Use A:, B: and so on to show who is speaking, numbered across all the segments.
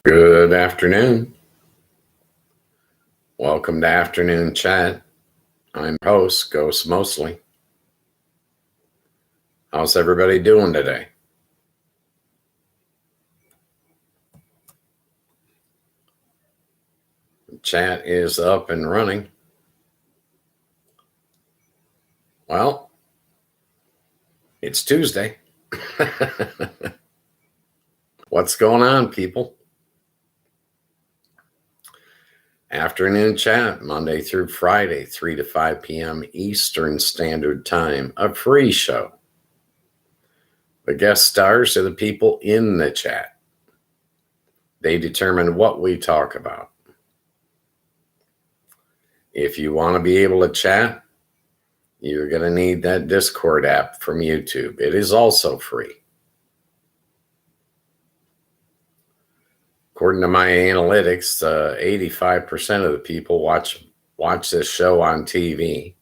A: Good afternoon. Welcome to Afternoon Chat. I'm your host, Ghost Mostly. How's everybody doing today? Chat is up and running. Well, it's Tuesday. What's going on, people? Afternoon Chat, Monday through Friday, 3 to 5 p.m. Eastern Standard Time, a free show. The guest stars are the people in the chat. They determine what we talk about. If you want to be able to chat, you're going to need that Discord app from YouTube. It is also free. According to my analytics, 85% of the people watch this show on TV.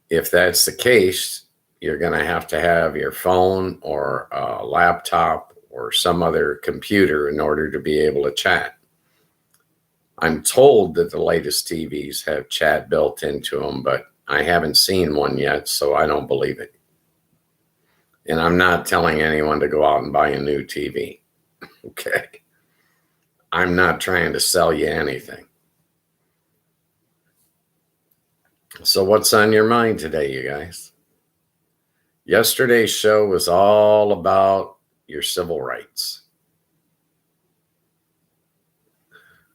A: If that's the case, you're going to have your phone or a laptop or some other computer in order to be able to chat. I'm told that the latest TVs have chat built into them, but I haven't seen one yet, so I don't believe it. And I'm not telling anyone to go out and buy a new TV. Okay. I'm not trying to sell you anything. So what's on your mind today, you guys? Yesterday's show was all about your civil rights.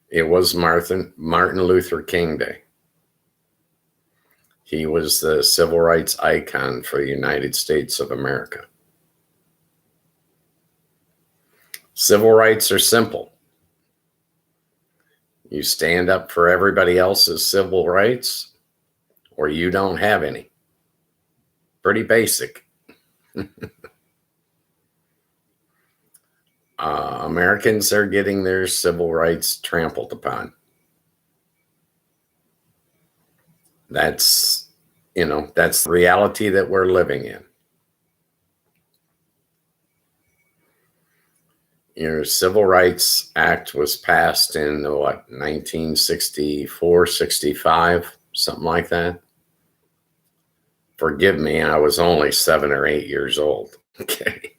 A: It was Martin Luther King Day. He was the civil rights icon for the United States of America. Civil rights are simple. You stand up for everybody else's civil rights, or you don't have any. Pretty basic. Americans are getting their civil rights trampled upon. That's the reality that we're living in. Your Civil Rights Act was passed in 1964, 65, something like that. Forgive me, I was only 7 or 8 years old. Okay.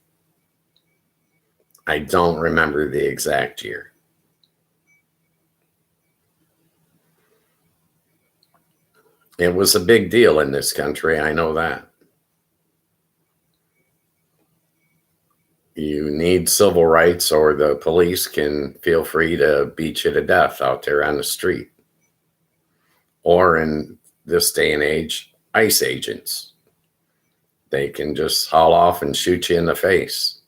A: I don't remember the exact year. It was a big deal in this country, I know that. You need civil rights, or the police can feel free to beat you to death out there on the street. Or in this day and age, ICE agents. They can just haul off and shoot you in the face.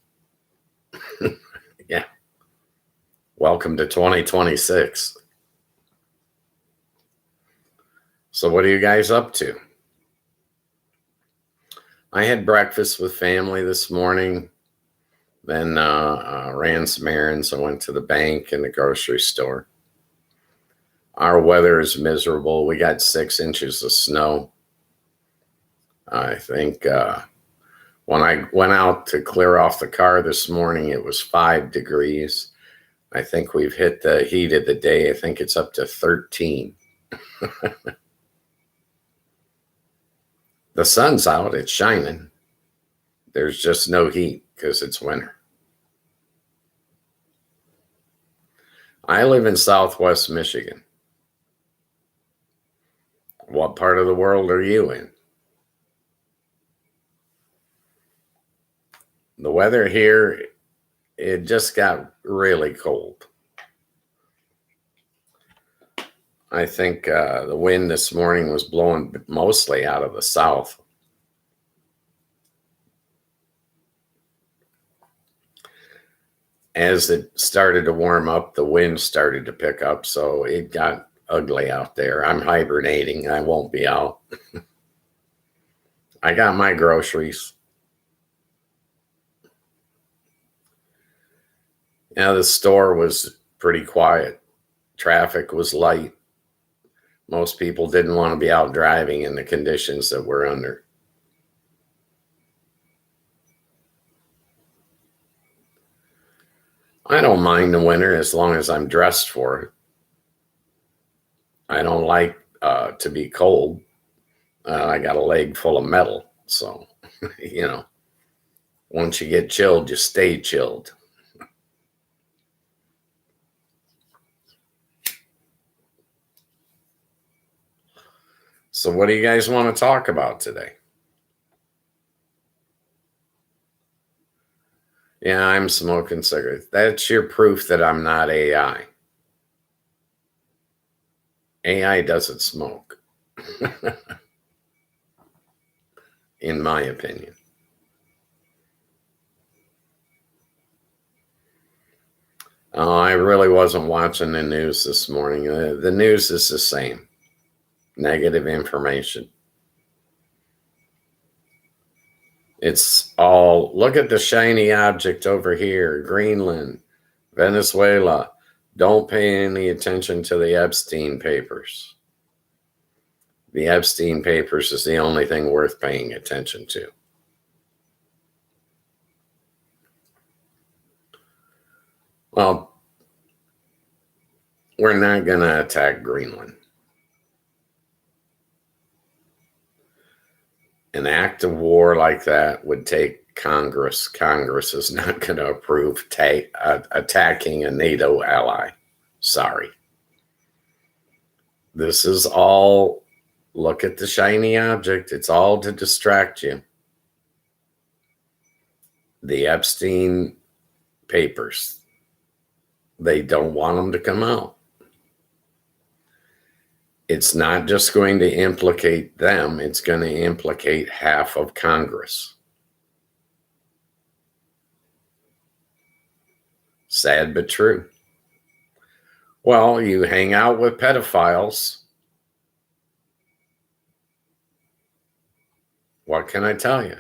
A: Yeah. Welcome to 2026. So what are you guys up to? I had breakfast with family this morning. Then ran some errands. I went to the bank and the grocery store. Our weather is miserable. We got 6 inches of snow. I think when I went out to clear off the car this morning, it was 5 degrees. I think we've hit the heat of the day. I think it's up to 13. The sun's out. It's shining. There's just no heat because it's winter. I live in Southwest Michigan. What part of the world are you in? The weather here, it just got really cold. I think the wind this morning was blowing mostly out of the south. As it started to warm up, the wind started to pick up, so it got ugly out there. I'm hibernating. I won't be out. I got my groceries. Yeah, the store was pretty quiet. Traffic was light. Most people didn't want to be out driving in the conditions that we're under. I don't mind the winter as long as I'm dressed for it. I don't like to be cold. I got a leg full of metal. So, once you get chilled, you stay chilled. So, what do you guys want to talk about today? Yeah, I'm smoking cigarettes. That's your proof that I'm not AI. AI doesn't smoke, in my opinion. I really wasn't watching the news this morning. The news is the same negative information. It's all look at the shiny object over here, Greenland, Venezuela. Don't pay any attention to the Epstein papers. The Epstein papers is the only thing worth paying attention to. Well, we're not going to attack Greenland. An act of war like that would take Congress. Congress is not going to approve attacking a NATO ally. Sorry. This is all, look at the shiny object. It's all to distract you. The Epstein papers, they don't want them to come out. It's not just going to implicate them, it's going to implicate half of Congress. Sad but true. Well, you hang out with pedophiles. What can I tell you?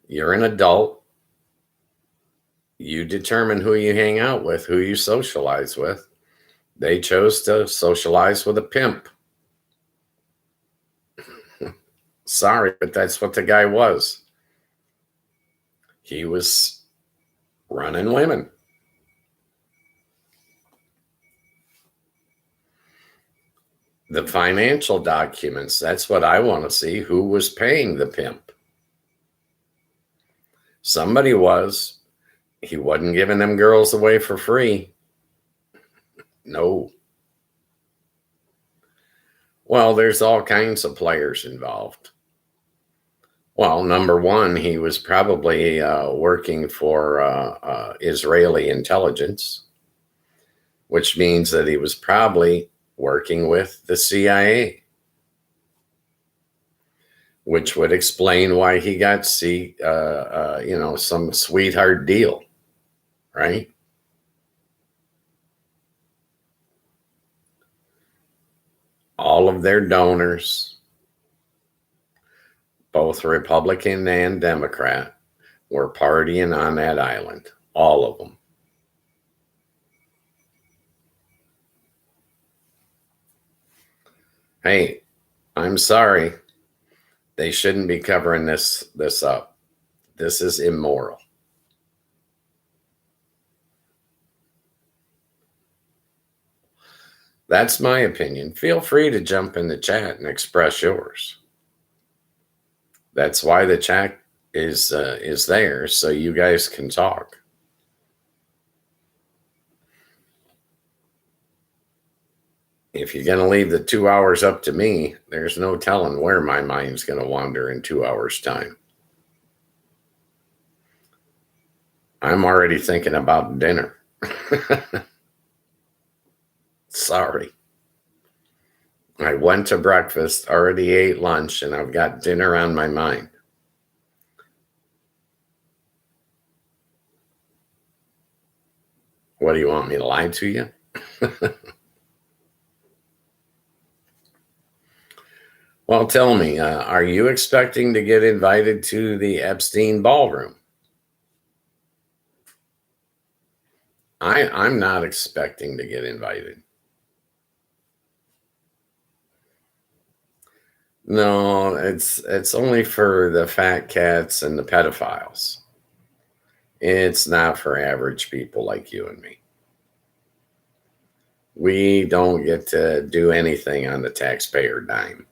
A: You're an adult. You determine who you hang out with, who you socialize with. They chose to socialize with a pimp. Sorry, but that's what the guy was. He was running women. The financial documents, that's what I want to see. Who was paying the pimp? Somebody was. He wasn't giving them girls away for free. No. Well, there's all kinds of players involved. Well, number one, he was probably working for Israeli intelligence, which means that he was probably working with the CIA, which would explain why he got some sweetheart deal, right? All of their donors, both Republican and Democrat, were partying on that island. All of them. Hey, I'm sorry. They shouldn't be covering this up. This is immoral. That's my opinion. Feel free to jump in the chat and express yours. That's why the chat is there, so you guys can talk. If you're going to leave the 2 hours up to me, there's no telling where my mind's going to wander in 2 hours' time. I'm already thinking about dinner. Sorry. I went to breakfast, already ate lunch, and I've got dinner on my mind. What do you want me to lie to you? Well, tell me, are you expecting to get invited to the Epstein ballroom? I'm not expecting to get invited. No, it's only for the fat cats and the pedophiles. It's not for average people like you and me. We don't get to do anything on the taxpayer dime.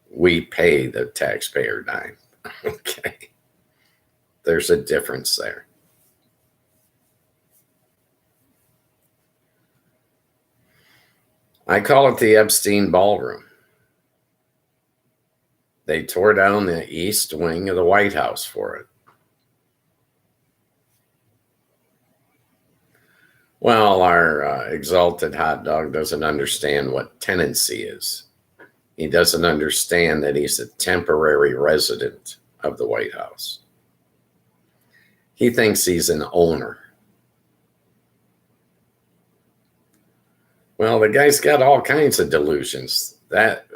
A: We pay the taxpayer dime. Okay. There's a difference there. I call it the Epstein Ballroom. They tore down the east wing of the White House for it. Well, our exalted hot dog doesn't understand what tenancy is. He doesn't understand that he's a temporary resident of the White House. He thinks he's an owner. Well, the guy's got all kinds of delusions. That,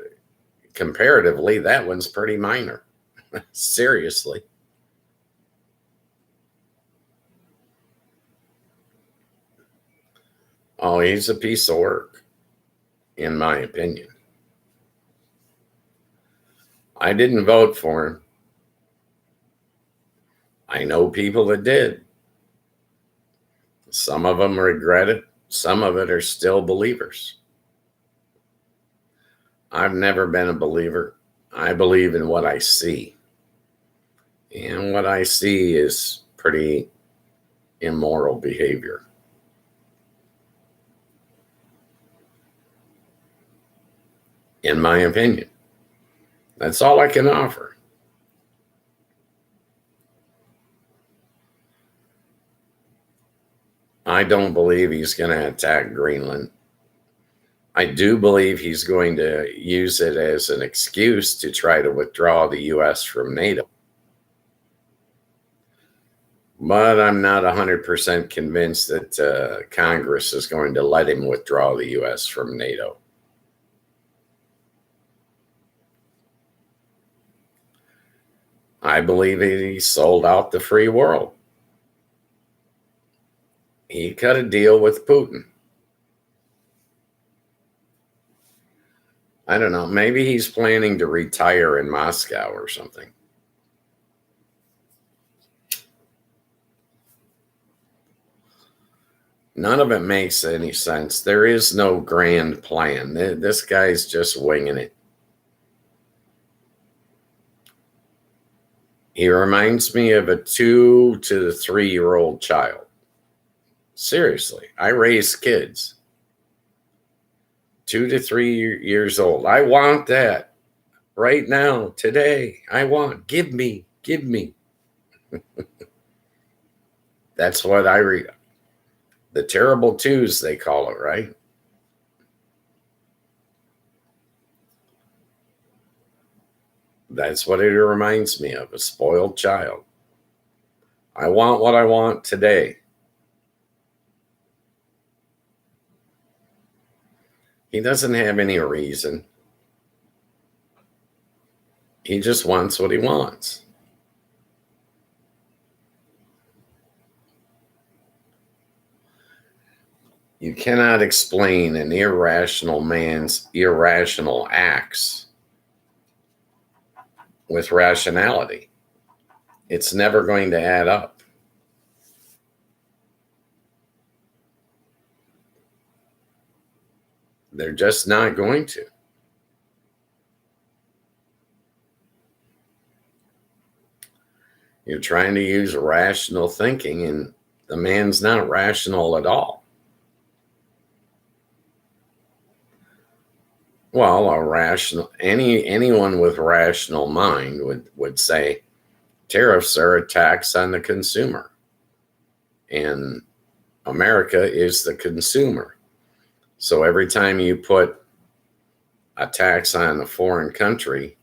A: comparatively, that one's pretty minor. Seriously. Oh, he's a piece of work, in my opinion. I didn't vote for him. I know people that did. Some of them regret it. Some of it are still believers. I've never been a believer. I believe in what I see. And what I see is pretty immoral behavior. In my opinion. That's all I can offer. I don't believe he's going to attack Greenland. I do believe he's going to use it as an excuse to try to withdraw the U.S. from NATO. But I'm not 100% convinced that Congress is going to let him withdraw the U.S. from NATO. I believe he sold out the free world. He cut a deal with Putin. I don't know. Maybe he's planning to retire in Moscow or something. None of it makes any sense. There is no grand plan. This guy's just winging it. He reminds me of a 2 to 3-year-old child. Seriously, I raise kids. 2 to 3 years old. I want that right now, today. I want. Give me. That's what I read. The terrible twos, they call it, right? That's what it reminds me of, a spoiled child. I want what I want today. He doesn't have any reason. He just wants what he wants. You cannot explain an irrational man's irrational acts with rationality. It's never going to add up. They're just not going to. You're trying to use rational thinking, and the man's not rational at all. Well, anyone with rational mind would say tariffs are a tax on the consumer, and America is the consumer. So every time you put a tax on a foreign country,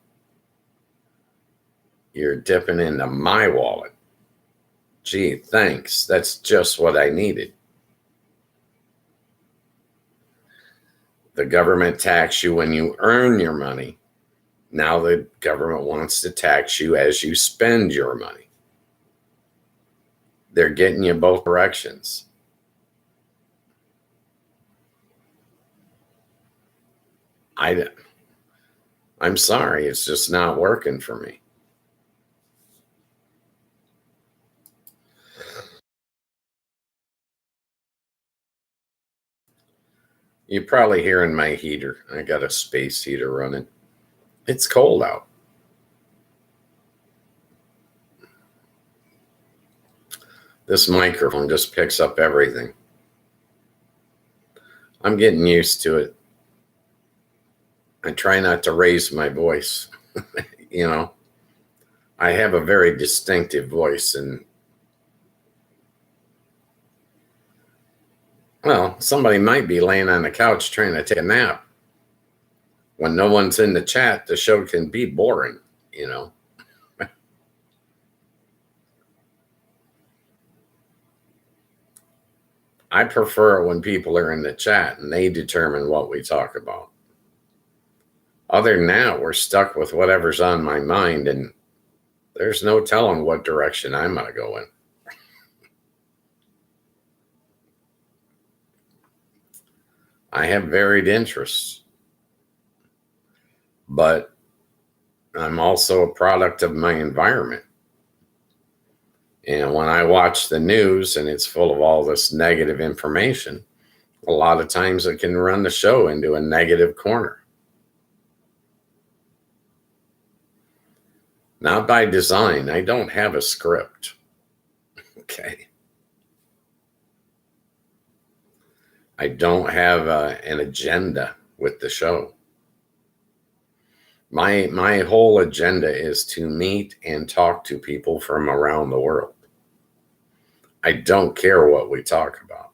A: you're dipping into my wallet. Gee, thanks. That's just what I needed. The government tax you when you earn your money. Now the government wants to tax you as you spend your money. They're getting you both directions. I'm sorry, it's just not working for me. You're probably hearing my heater. I got a space heater running. It's cold out. This microphone just picks up everything. I'm getting used to it. I try not to raise my voice. You know, I have a very distinctive voice, and well, somebody might be laying on the couch trying to take a nap. When no one's in the chat, the show can be boring, you know. I prefer when people are in the chat and they determine what we talk about. Other than that, we're stuck with whatever's on my mind, and there's no telling what direction I'm going to go in. I have varied interests, but I'm also a product of my environment. And when I watch the news and it's full of all this negative information, a lot of times it can run the show into a negative corner. Not by design. I don't have a script. Okay. I don't have an agenda with the show. My whole agenda is to meet and talk to people from around the world. I don't care what we talk about.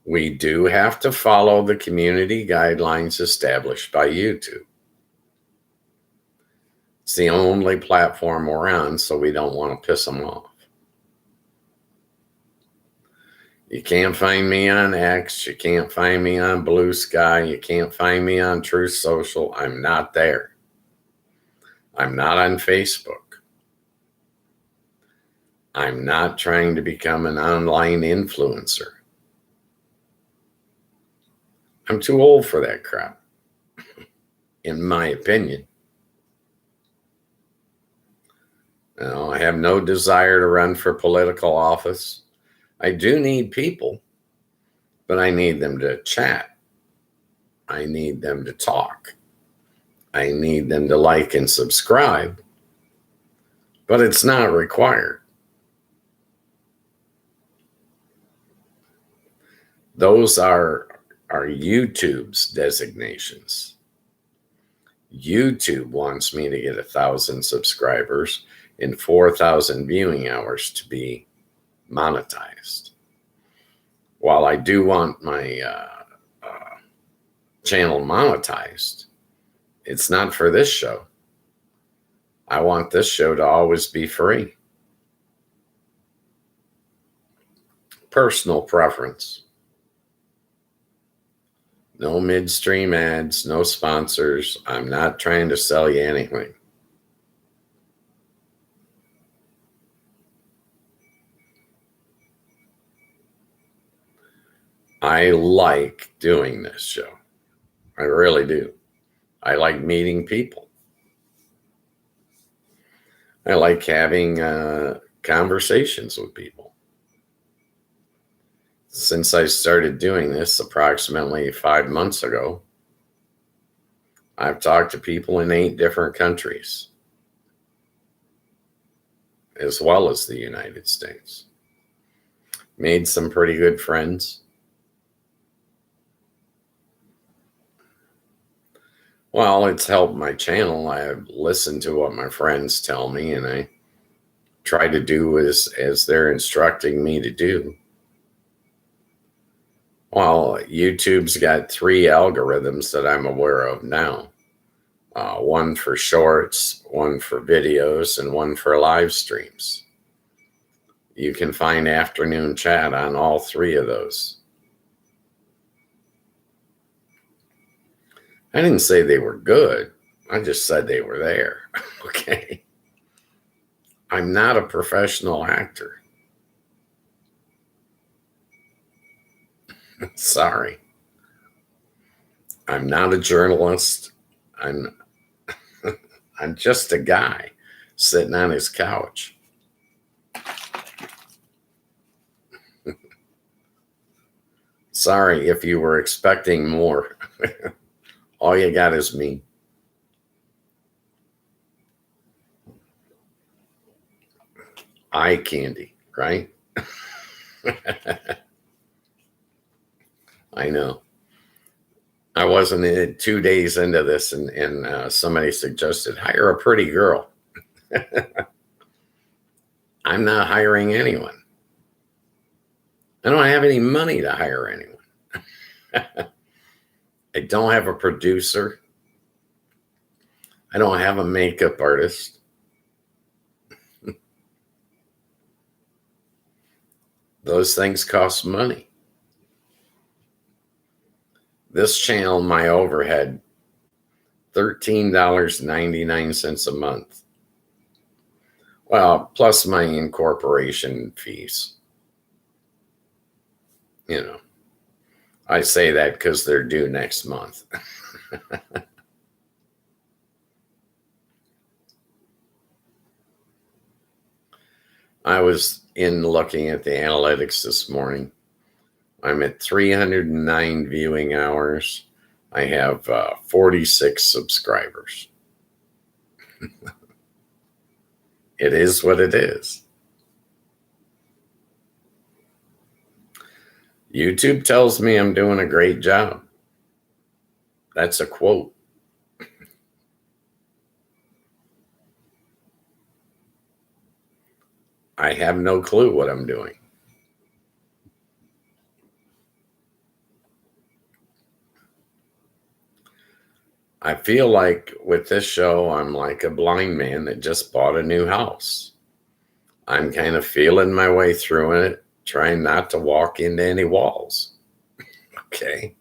A: We do have to follow the community guidelines established by YouTube. It's the only platform we're on, so we don't want to piss them off. You can't find me on X. You can't find me on Blue Sky. You can't find me on Truth Social. I'm not there. I'm not on Facebook. I'm not trying to become an online influencer. I'm too old for that crap, in my opinion. You know, I have no desire to run for political office. I do need people, but I need them to chat. I need them to talk. I need them to like and subscribe, but it's not required. Those are YouTube's designations. YouTube wants me to get 1,000 subscribers and 4,000 viewing hours to be monetized. While I do want my channel monetized, it's not for this show. I want this show to always be free. Personal preference. No midstream ads, no sponsors. I'm not trying to sell you anything. I like doing this show. I really do. I like meeting people. I like having conversations with people. Since I started doing this approximately 5 months ago, I've talked to people in 8 different countries, as well as the United States. Made some pretty good friends. Well, it's helped my channel. I listen to what my friends tell me, and I try to do as they're instructing me to do. Well, YouTube's got 3 algorithms that I'm aware of now. One for shorts, one for videos, and one for live streams. You can find afternoon chat on all 3 of those. I didn't say they were good. I just said they were there. Okay. I'm not a professional actor. Sorry. I'm not a journalist. I'm I'm just a guy sitting on his couch. Sorry if you were expecting more. All you got is me. Eye candy, right? I know. I wasn't 2 days into this, and somebody suggested hire a pretty girl. I'm not hiring anyone. I don't have any money to hire anyone. I don't have a producer. I don't have a makeup artist. Those things cost money. This channel, my overhead, $13.99 a month. Well, plus my incorporation fees. You know, I say that because they're due next month. I was in looking at the analytics this morning. I'm at 309 viewing hours. I have 46 subscribers. It is what it is. YouTube tells me I'm doing a great job. That's a quote. I have no clue what I'm doing. I feel like with this show, I'm like a blind man that just bought a new house. I'm kind of feeling my way through it, trying not to walk into any walls. Okay.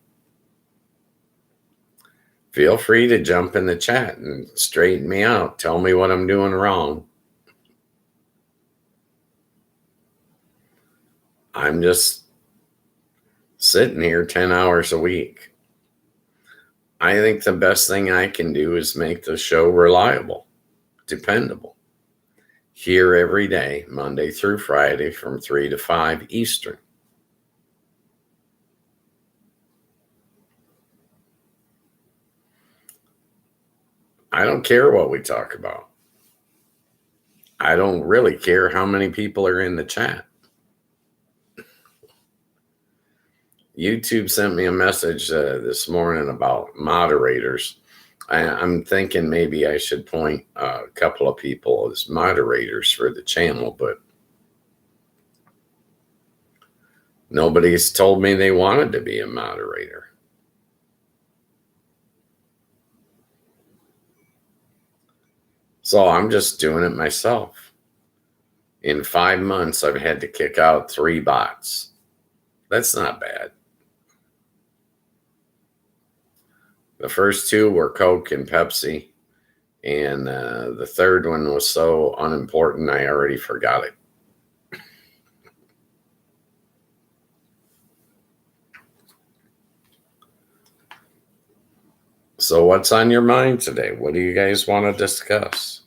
A: Feel free to jump in the chat and straighten me out. Tell me what I'm doing wrong. I'm just sitting here 10 hours a week. I think the best thing I can do is make the show reliable, dependable. Here every day, Monday through Friday from 3 to 5 Eastern. I don't care what we talk about. I don't really care how many people are in the chat. YouTube sent me a message this morning about moderators. I'm thinking maybe I should point a couple of people as moderators for the channel, but nobody's told me they wanted to be a moderator. So I'm just doing it myself. In 5 months, I've had to kick out 3 bots. That's not bad. The first 2 were Coke and Pepsi. And the third one was so unimportant, I already forgot it. So what's on your mind today? What do you guys want to discuss?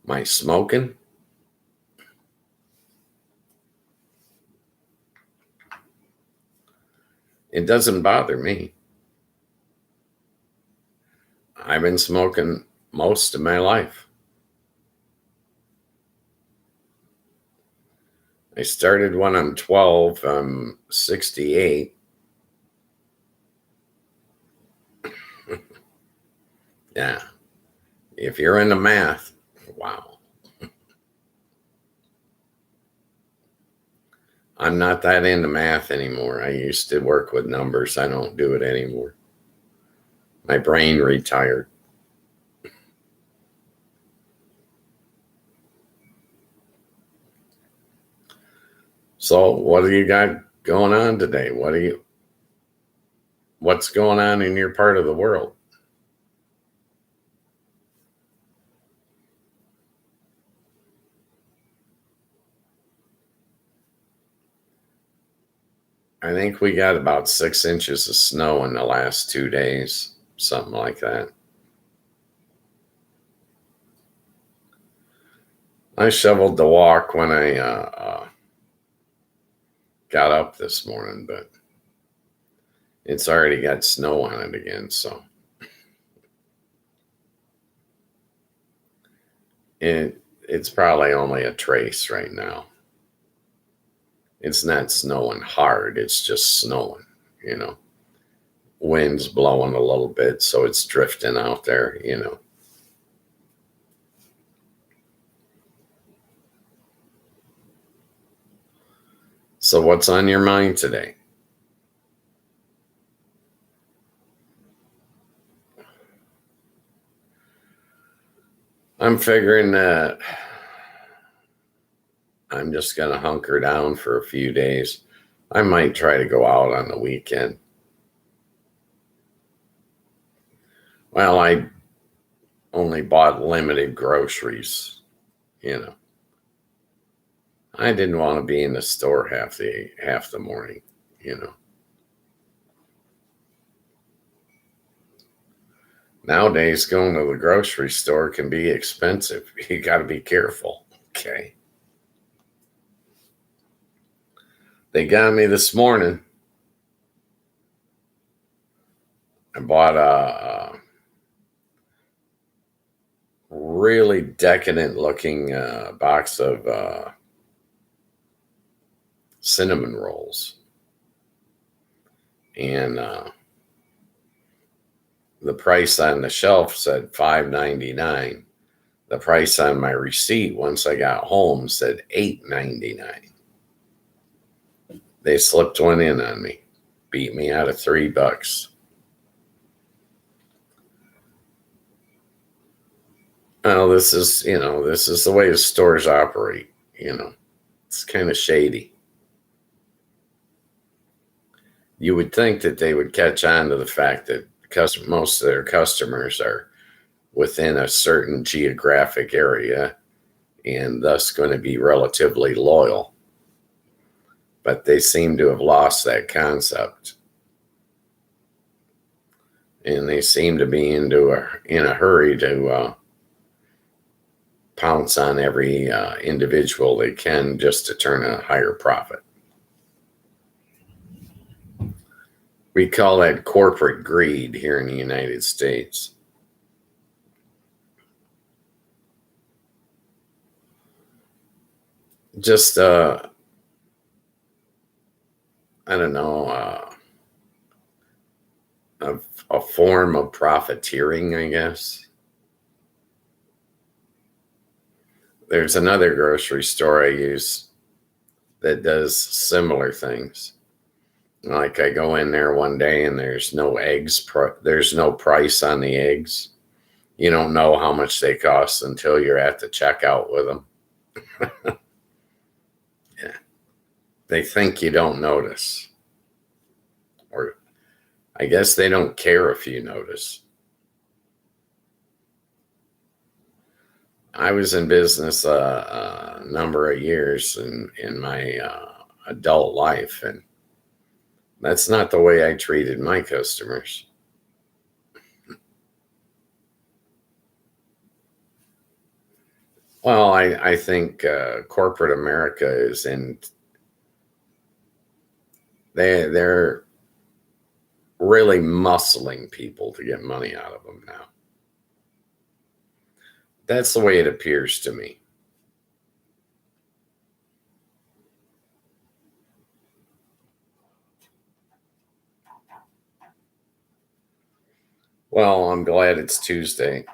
A: Am I smoking? It doesn't bother me. I've been smoking most of my life. I started when I'm 12. I'm 68. Yeah. If you're into math, wow. I'm not that into math anymore. I used to work with numbers. I don't do it anymore. My brain retired. So what do you got going on today? What's going on in your part of the world? I think we got about 6 inches of snow in the last 2 days, something like that. I shoveled the walk when I got up this morning, but it's already got snow on it again, so it's probably only a trace right now. It's not snowing hard, it's just snowing, you know. Wind's blowing a little bit, so it's drifting out there, you know. So what's on your mind today? I'm figuring that I'm just going to hunker down for a few days. I might try to go out on the weekend. Well, I only bought limited groceries, you know. I didn't want to be in the store half the morning, you know. Nowadays, going to the grocery store can be expensive. You got to be careful. Okay. They got me this morning. I bought a really decadent looking box of cinnamon rolls. And the price on the shelf said $5.99. The price on my receipt once I got home said $8.99. They slipped one in on me, beat me out of $3. Well, this is the way the stores operate, you know. It's kind of shady. You would think that they would catch on to the fact that because most of their customers are within a certain geographic area and thus going to be relatively loyal. But they seem to have lost that concept. And they seem to be in a hurry to pounce on every individual they can just to turn a higher profit. We call that corporate greed here in the United States. Just, I don't know, a form of profiteering, I guess. There's another grocery store I use that does similar things. Like I go in there one day and there's no eggs, there's no price on the eggs. You don't know how much they cost until you're at the checkout with them. Yeah. They think you don't notice. Or I guess they don't care if you notice. I was in business a number of years in my adult life, and that's not the way I treated my customers. Well, I think corporate America is they're really muscling people to get money out of them now. That's the way it appears to me. Well, I'm glad it's Tuesday.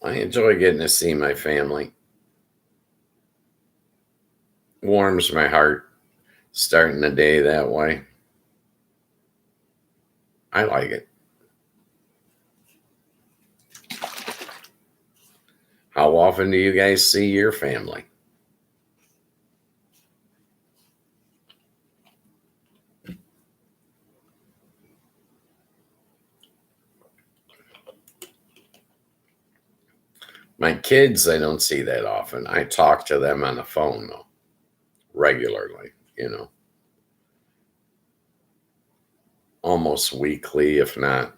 A: I enjoy getting to see my family. Warms my heart starting the day that way. I like it. How often do you guys see your family? My kids, I don't see that often. I talk to them on the phone, though. regularly, almost weekly, if not,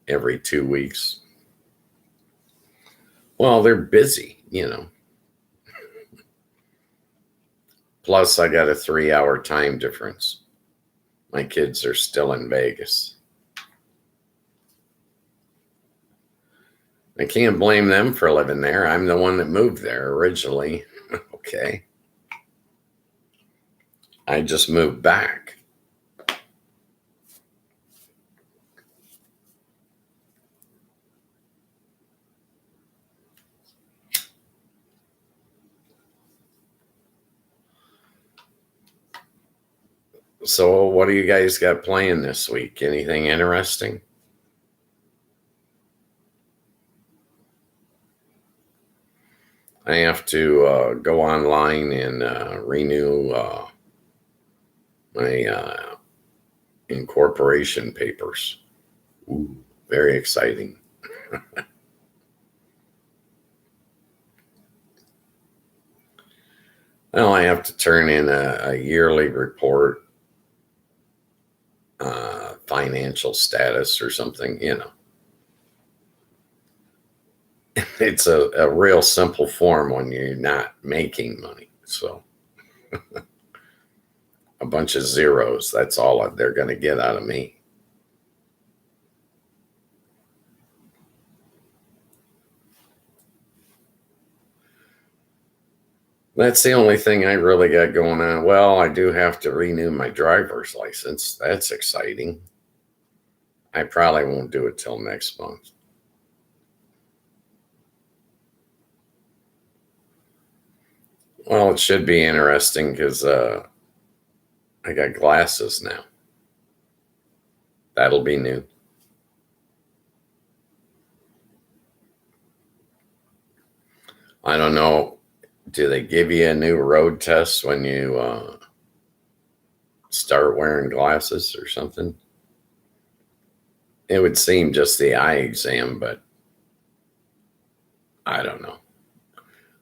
A: every 2 weeks. Well, they're busy. Plus, I got a 3-hour time difference. My kids are still in Vegas. I can't blame them for living there. I'm the one that moved there originally. Okay. I just moved back. So, what do you guys got playing this week? Anything interesting? I have to go online and renew my incorporation papers. Ooh, very exciting. Well, I have to turn in a yearly report, financial status or something. It's a real simple form when you're not making money. So a bunch of zeros, that's all they're going to get out of me. That's the only thing I really got going on. Well, I do have to renew my driver's license. That's exciting. I probably won't do it till next month. Well, it should be interesting because I got glasses now. That'll be new. I don't know. Do they give you a new road test when you start wearing glasses or something? It would seem just the eye exam, but I don't know.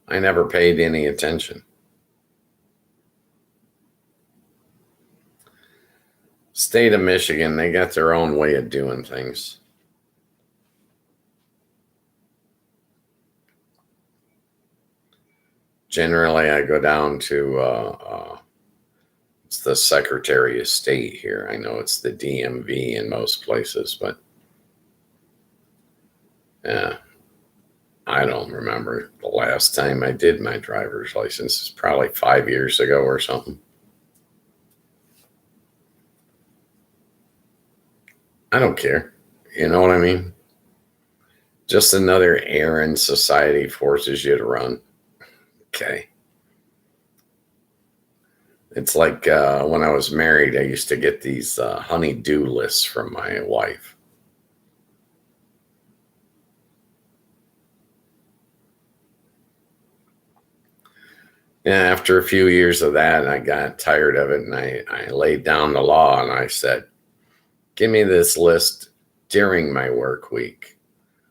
A: I never paid any attention. State of Michigan, they got their own way of doing things. Generally, I go down to it's the Secretary of State here. I know it's the DMV in most places, but yeah, I don't remember the last time I did my driver's license. It's probably 5 years ago or something. I don't care. You know what I mean? Just another errand society forces you to run. Okay. It's like when I was married, I used to get these honey-do lists from my wife. And after a few years of that, I got tired of it, and I laid down the law and I said, give me this list during my work week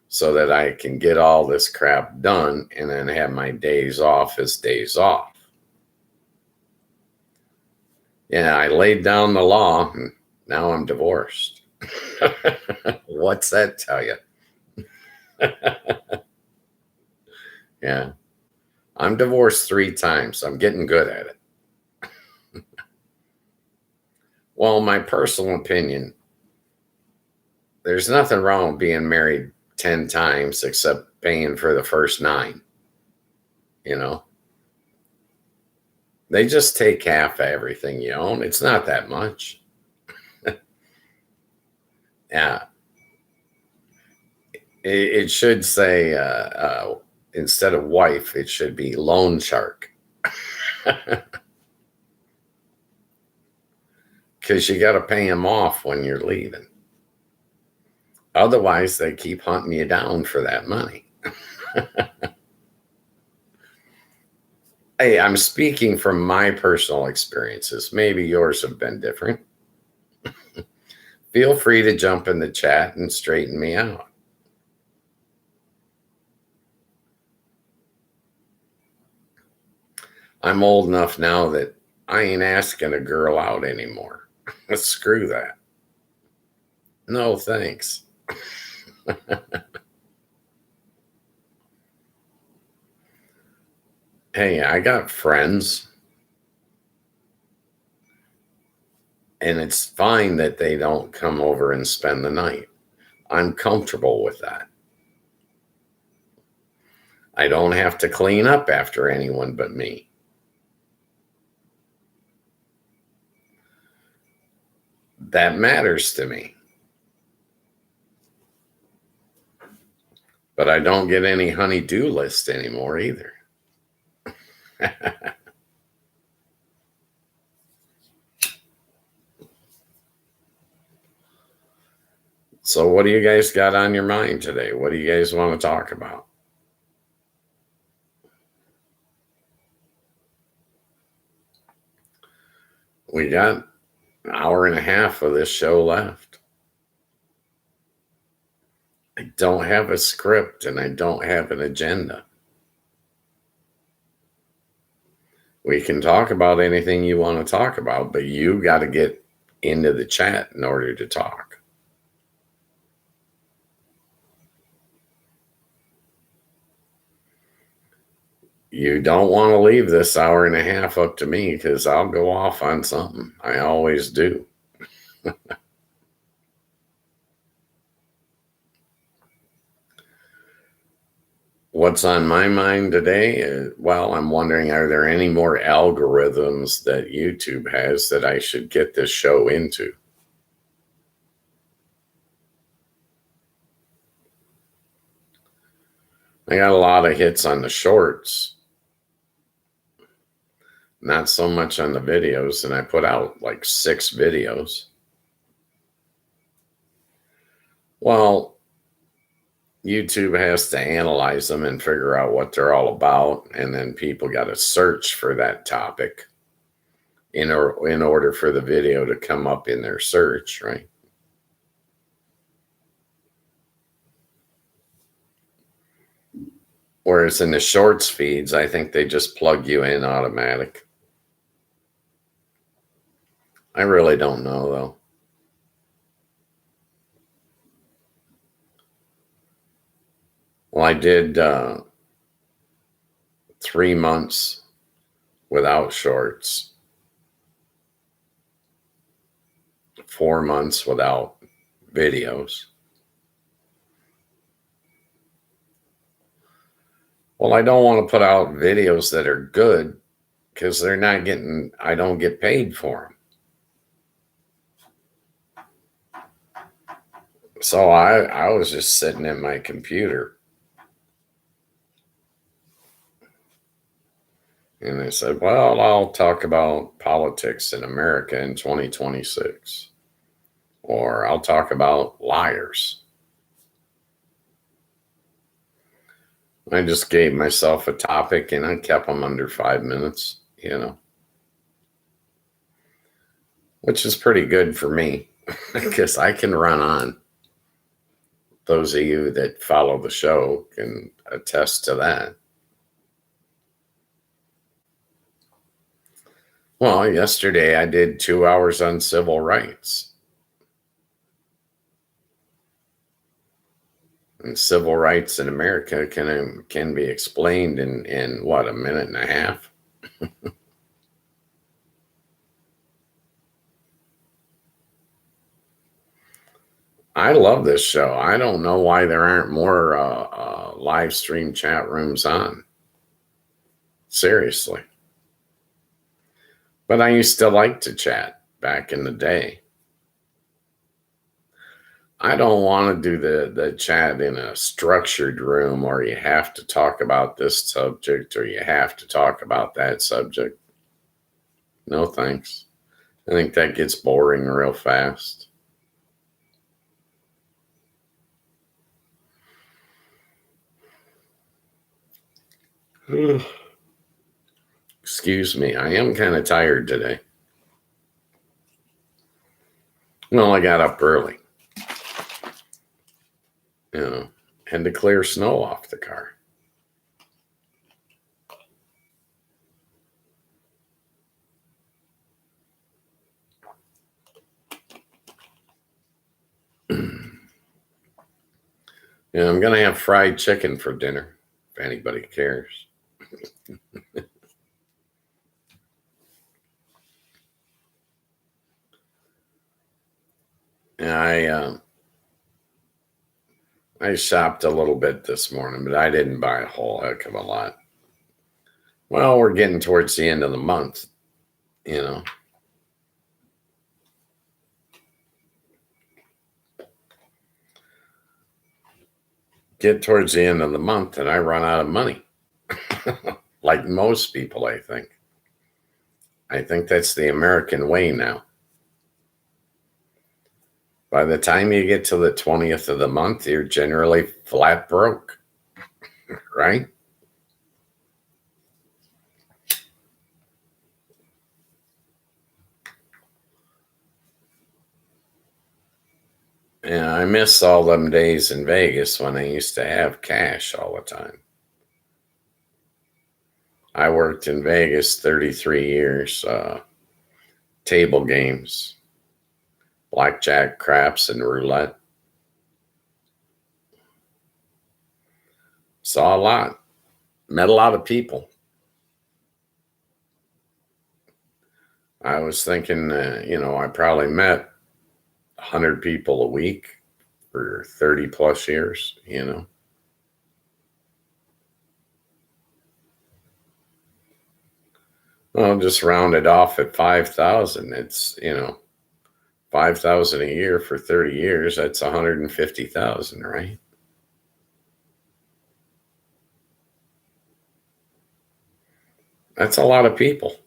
A: so that I can get all this crap done and then have my days off as days off. Yeah, I laid down the law, and now I'm divorced. What's that tell you? Yeah. I'm divorced 3 times. I'm getting good at it. Well, my personal opinion, there's nothing wrong with being married 10 times except paying for the first 9. They just take half of everything you own. It's not that much. Yeah. It should say, instead of wife, it should be loan shark. Because you got to pay them off when you're leaving. Otherwise, they keep hunting you down for that money. Hey, I'm speaking from my personal experiences. Maybe yours have been different. Feel free to jump in the chat and straighten me out. I'm old enough now that I ain't asking a girl out anymore. Screw that. No, thanks. Hey, I got friends, and it's fine that they don't come over and spend the night. I'm comfortable with that. I don't have to clean up after anyone but me. That matters to me. But I don't get any honey-do list anymore either. So what do you guys got on your mind today? What do you guys want to talk about? We got an hour and a half of this show left. I don't have a script and I don't have an agenda. We can talk about anything you want to talk about, but you got to get into the chat in order to talk. You don't want to leave this hour and a half up to me because I'll go off on something. I always do. What's on my mind today? Well, I'm wondering, are there any more algorithms that YouTube has that I should get this show into? I got a lot of hits on the shorts, not so much on the videos, and I put out like 6 videos. Well, YouTube has to analyze them and figure out what they're all about, and then people got to search for that topic in order for the video to come up in their search, right? Whereas in the shorts feeds, I think they just plug you in automatic. I really don't know, though. Well, I did 3 months without shorts, 4 months without videos. Well, I don't want to put out videos that are good because I don't get paid for them. So I was just sitting at my computer and I said, well, I'll talk about politics in America in 2026, or I'll talk about liars. I just gave myself a topic and I kept them under 5 minutes, which is pretty good for me because I can run on. Those of you that follow the show can attest to that. Well, yesterday I did 2 hours on civil rights. And civil rights in America can be explained in what, a minute and a half? I love this show. I don't know why there aren't more live stream chat rooms on. Seriously. But I used to like to chat back in the day. I don't want to do the chat in a structured room or you have to talk about this subject or you have to talk about that subject. No thanks. I think that gets boring real fast. Excuse me, I am kind of tired today. Well, I got up early, and to clear snow off the car. Yeah, I'm going to have fried chicken for dinner, if anybody cares. Yeah, I shopped a little bit this morning, but I didn't buy a whole heck of a lot. Well, we're getting towards the end of the month, you know. Get towards the end of the month and I run out of money. Like most people, I think. I think that's the American way now. By the time you get to the 20th of the month, you're generally flat broke, right? And I miss all them days in Vegas when I used to have cash all the time. I worked in Vegas 33 years, table games, blackjack, craps, and roulette. Saw a lot, met a lot of people. I was thinking, I probably met 100 people a week for 30 plus years. Well, just round it off at 5,000. It's, 5,000 a year for 30 years. That's 150,000, right? That's a lot of people.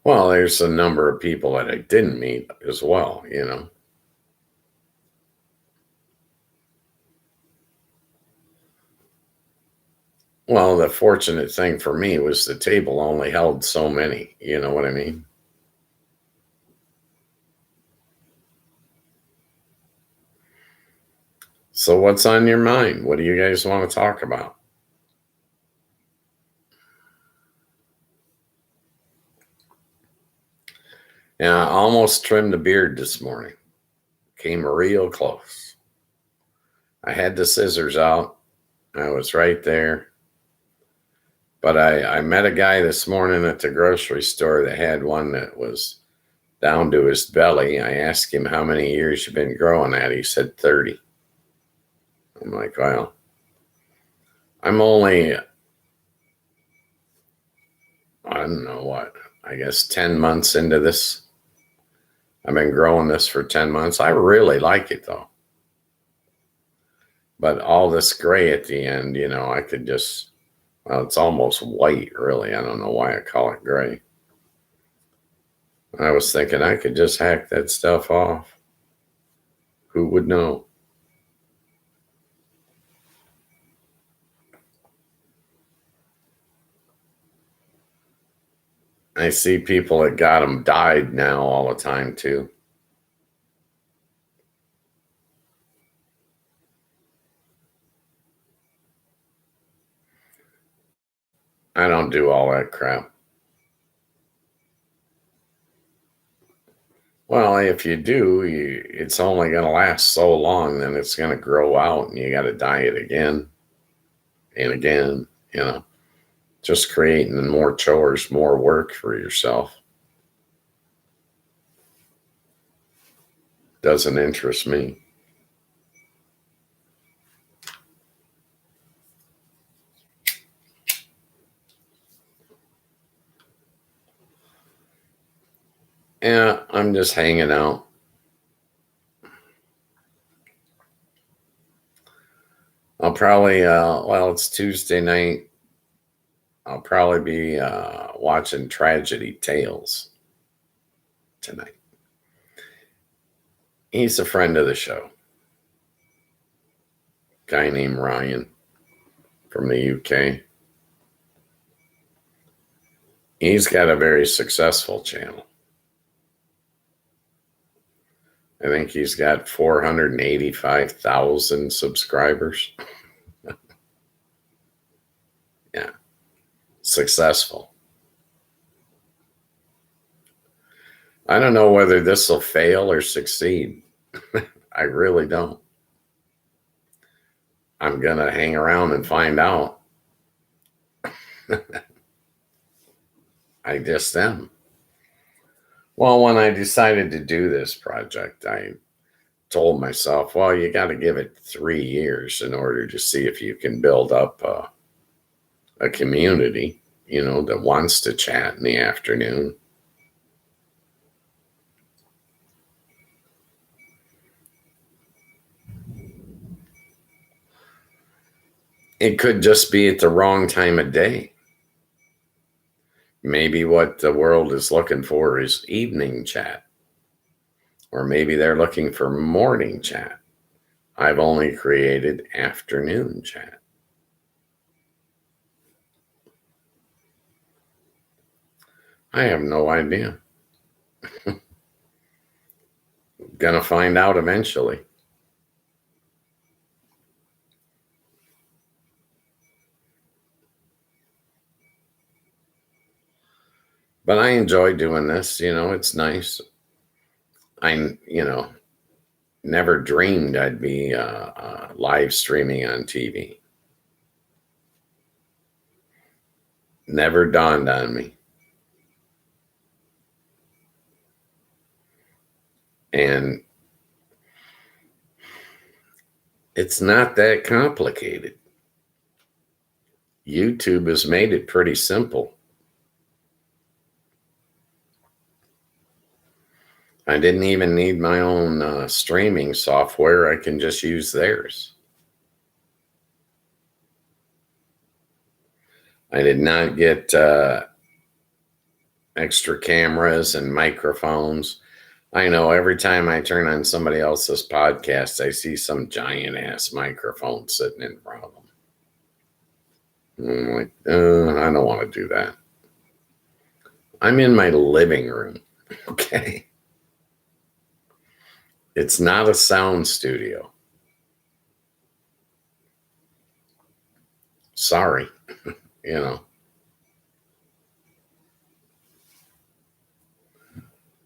A: Well, there's a number of people that I didn't meet as well. Well, the fortunate thing for me was the table only held so many. You know what I mean? So, what's on your mind? What do you guys want to talk about? Yeah, I almost trimmed the beard this morning. Came real close. I had the scissors out. I was right there. But I met a guy this morning at the grocery store that had one that was down to his belly. I asked him how many years you've been growing that. He said 30. I'm like, well, I'm only, I don't know what, I guess 10 months into this. I've been growing this for 10 months. I really like it though. But all this gray at the end, I could just, well, it's almost white, really. I don't know why I call it gray. I was thinking I could just hack that stuff off. Who would know? I see people that got them dyed now all the time too. I don't do all that crap. Well, if you do, it's only going to last so long, then it's going to grow out and you got to dye it again and again. Just creating more chores, more work for yourself. Doesn't interest me. Yeah, I'm just hanging out. I'll probably, it's Tuesday night. I'll probably be watching Tragedy Tales tonight. He's a friend of the show. Guy named Ryan from the UK. He's got a very successful channel. I think he's got 485,000 subscribers. Yeah, successful. I don't know whether this will fail or succeed. I really don't. I'm going to hang around and find out. I just am. Well, when I decided to do this project, I told myself, well, you got to give it 3 years in order to see if you can build up a community, that wants to chat in the afternoon. It could just be at the wrong time of day. Maybe what the world is looking for is evening chat, or maybe they're looking for morning chat. I've only created afternoon chat. I have no idea. Gonna find out eventually. But I enjoy doing this. It's nice. I, never dreamed I'd be live streaming on TV. Never dawned on me. And it's not that complicated. YouTube has made it pretty simple. I didn't even need my own streaming software. I can just use theirs. I did not get extra cameras and microphones. I know every time I turn on somebody else's podcast, I see some giant ass microphone sitting in front of them. I'm like, I don't want to do that. I'm in my living room. Okay. It's not a sound studio. Sorry.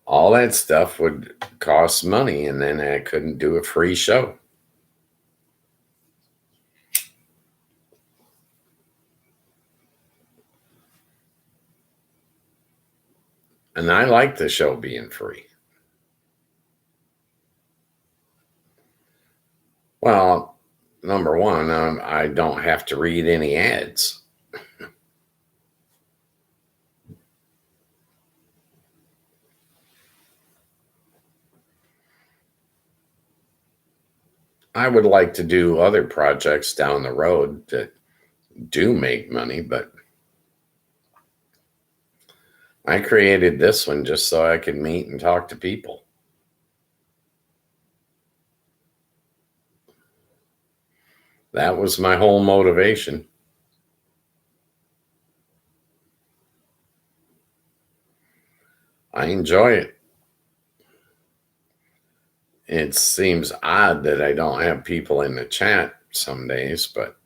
A: All that stuff would cost money, and then I couldn't do a free show. And I like the show being free. Well, number one, I don't have to read any ads. I would like to do other projects down the road that do make money, but I created this one just so I could meet and talk to people. That was my whole motivation. I enjoy it. It seems odd that I don't have people in the chat some days, but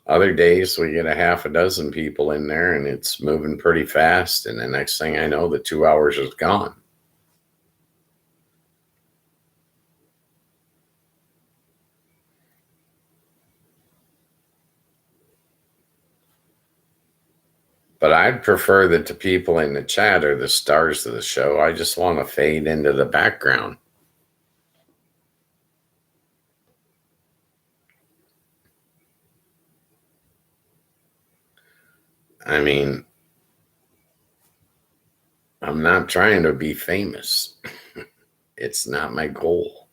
A: other days we get a half a dozen people in there and it's moving pretty fast. And the next thing I know, the 2 hours is gone. But I'd prefer that the people in the chat are the stars of the show. I just want to fade into the background. I mean, I'm not trying to be famous. It's not my goal.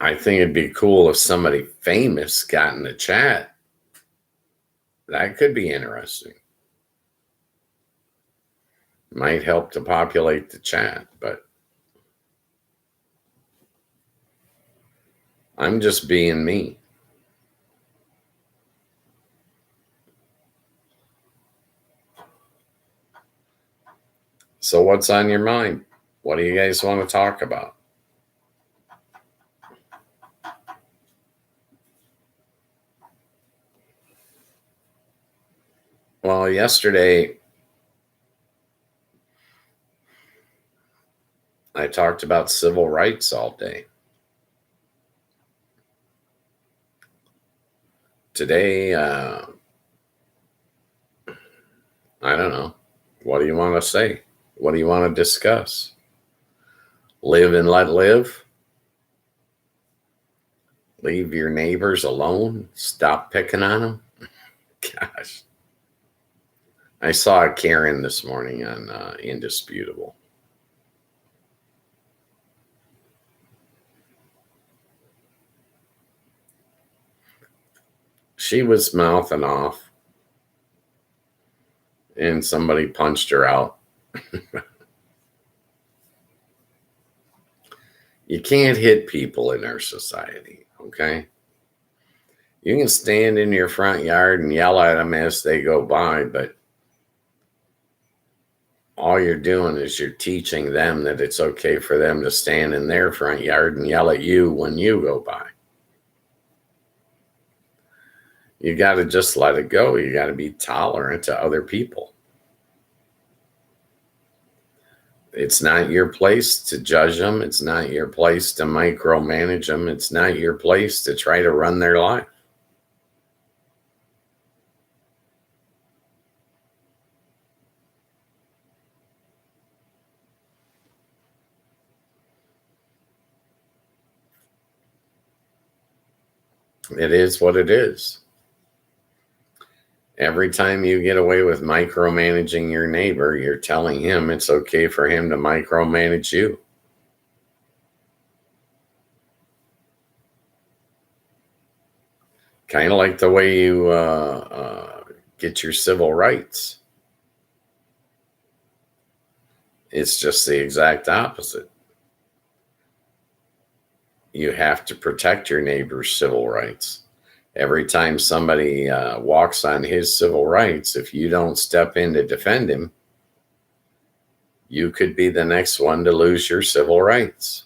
A: I think it'd be cool if somebody famous got in the chat. That could be interesting. Might help to populate the chat, but I'm just being me. So what's on your mind? What do you guys want to talk about? Well, yesterday I talked about civil rights all day. Today, I don't know. What do you want to say? What do you want to discuss? Live and let live? Leave your neighbors alone? Stop picking on them? Gosh. I saw a Karen this morning on Indisputable. She was mouthing off, and somebody punched her out. You can't hit people in our society, okay? You can stand in your front yard and yell at them as they go by, but all you're doing is you're teaching them that it's okay for them to stand in their front yard and yell at you when you go by. You got to just let it go. You got to be tolerant to other people. It's not your place to judge them. It's not your place to micromanage them. It's not your place to try to run their life. It is what it is. Every time you get away with micromanaging your neighbor, you're telling him it's okay for him to micromanage you. Kind of like the way you get your civil rights. It's just the exact opposite. You have to protect your neighbor's civil rights. Every time somebody walks on his civil rights, if you don't step in to defend him, you could be the next one to lose your civil rights.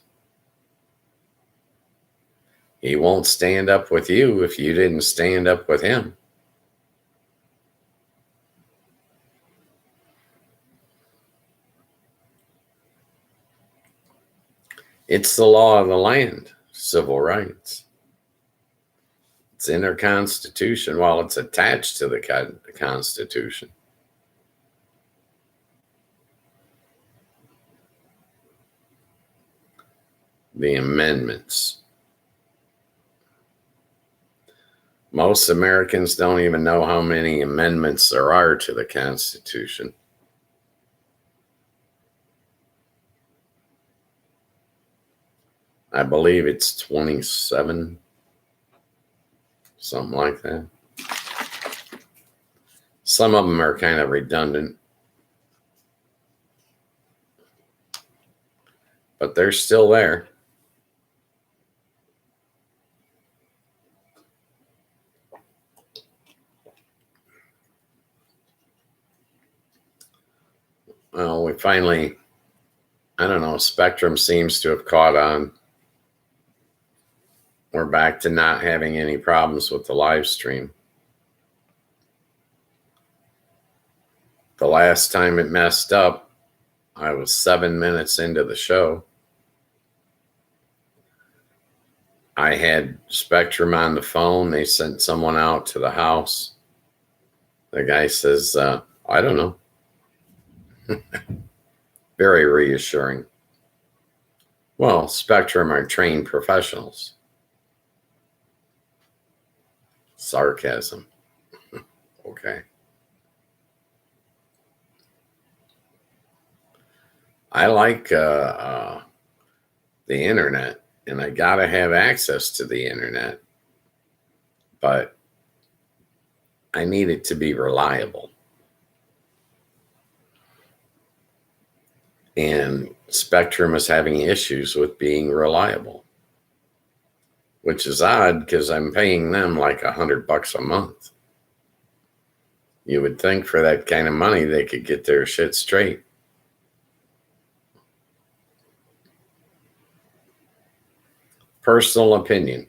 A: He won't stand up with you if you didn't stand up with him. It's the law of the land, civil rights. It's in our Constitution while it's attached to the Constitution. The amendments. Most Americans don't even know how many amendments there are to the Constitution. I believe it's 27, something like that. Some of them are kind of redundant, but they're still there. Well, we finally, I don't know, Spectrum seems to have caught on. We're back to not having any problems with the live stream. The last time it messed up, I was 7 minutes into the show. I had Spectrum on the phone. They sent someone out to the house. The guy says, I don't know. Very reassuring. Well, Spectrum are trained professionals. Sarcasm. Okay. I like the internet, and I got to have access to the internet, but I need it to be reliable. And Spectrum is having issues with being reliable, which is odd because I'm paying them like $100 a month. You would think for that kind of money, they could get their shit straight. Personal opinion.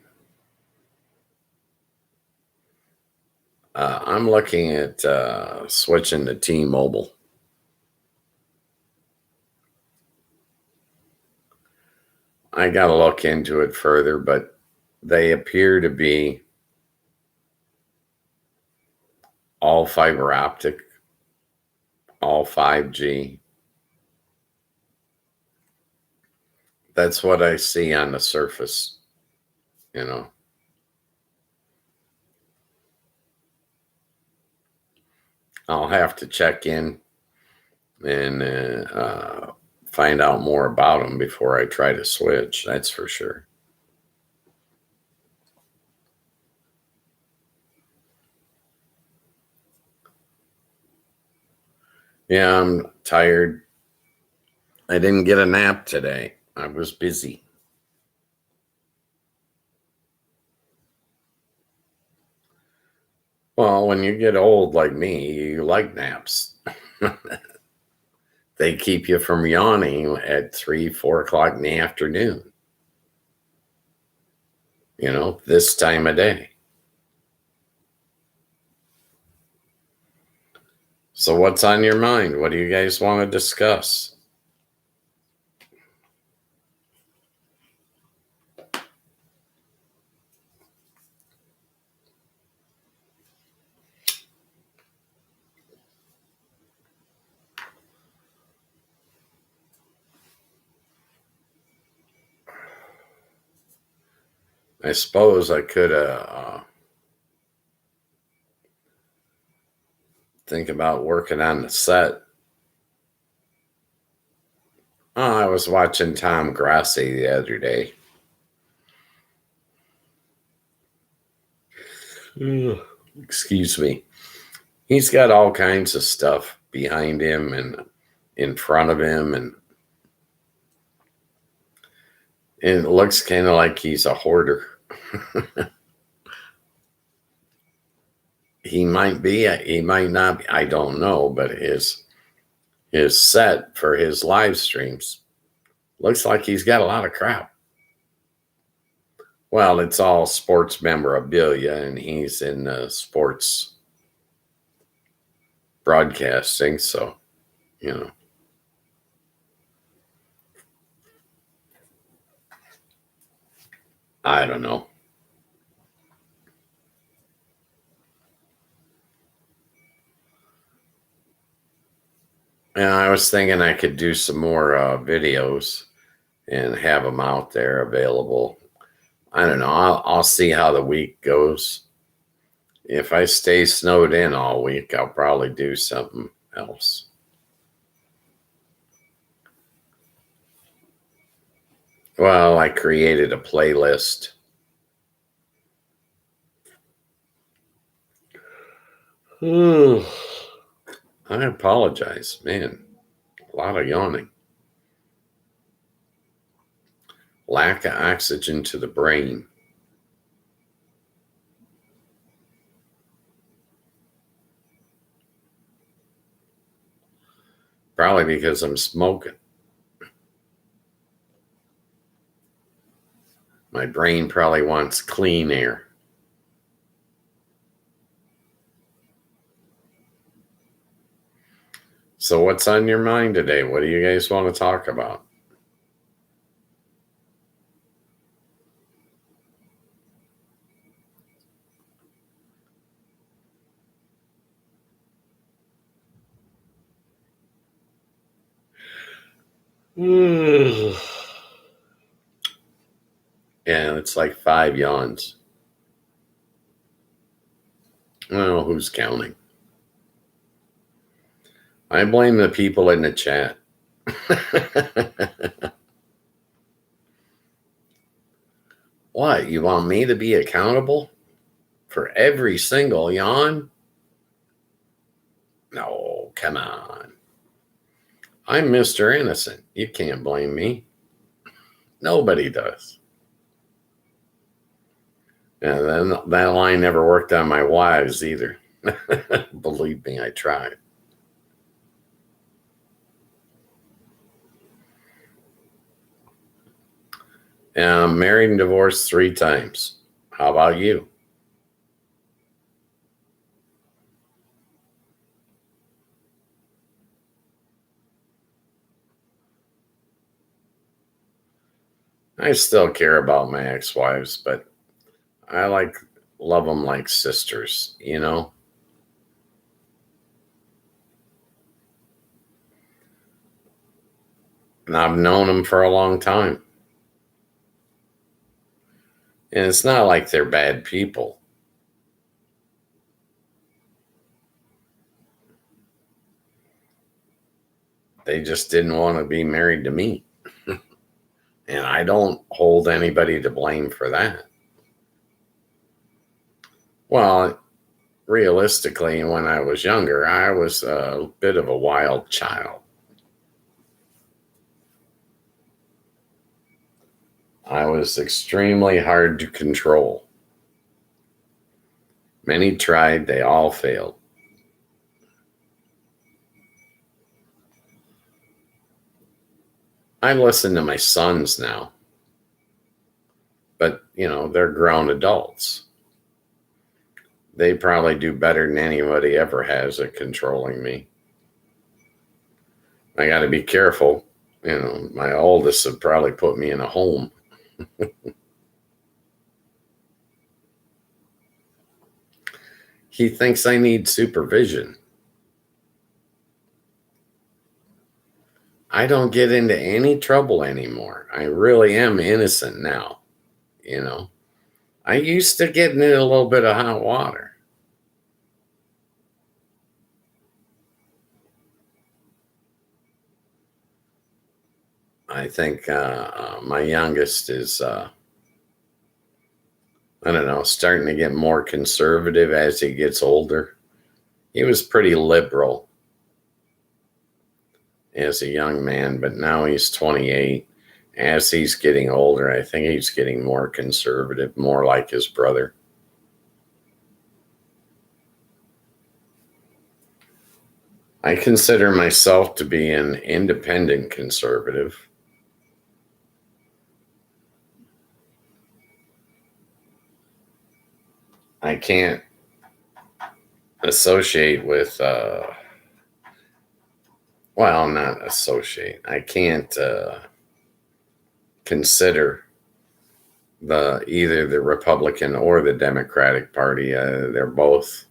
A: I'm looking at switching to T-Mobile. I got to look into it further, but they appear to be all fiber optic, all 5G. That's what I see on the surface, you know. I'll have to check in and find out more about them before I try to switch. That's for sure. Yeah, I'm tired. I didn't get a nap today. I was busy. Well, when you get old like me, you like naps. They keep you from yawning at 3, 4 o'clock in the afternoon, this time of day. So, what's on your mind? What do you guys want to discuss? I suppose I could think about working on the set. Oh, I was watching Tom Grassi the other day. Excuse me. He's got all kinds of stuff behind him and in front of him, and it looks kind of like he's a hoarder. He might be, he might not be, I don't know, but his set for his live streams looks like he's got a lot of crap. Well, it's all sports memorabilia, and he's in sports broadcasting, so, I don't know. And I was thinking I could do some more videos and have them out there available. I don't know. I'll see how the week goes. If I stay snowed in all week, I'll probably do something else. Well, I created a playlist. I apologize, man. A lot of yawning. Lack of oxygen to the brain. Probably because I'm smoking. My brain probably wants clean air. So, what's on your mind today? What do you guys want to talk about? Yeah, it's like 5 yawns. Well, who's counting? I blame the people in the chat. What? You want me to be accountable for every single yawn? No, come on. I'm Mr. Innocent. You can't blame me. Nobody does. And then that line never worked on my wives either. Believe me, I tried. And I'm married and divorced 3 times. How about you? I still care about my ex-wives, but I love them like sisters, you know? And I've known them for a long time. And it's not like they're bad people. They just didn't want to be married to me. And I don't hold anybody to blame for that. Well, realistically, when I was younger, I was a bit of a wild child. I was extremely hard to control. Many tried, they all failed. I listen to my sons now, but they're grown adults. They probably do better than anybody ever has at controlling me. I got to be careful. My oldest would probably put me in a home. He thinks I need supervision. I don't get into any trouble anymore. I really am innocent now. You know, I used to get into a little bit of hot water. I think my youngest is, I don't know, starting to get more conservative as he gets older. He was pretty liberal as a young man, but now he's 28. As he's getting older, I think he's getting more conservative, more like his brother. I consider myself to be an independent conservative. I can't associate with, well, not associate. I can't consider either the Republican or the Democratic Party. They're both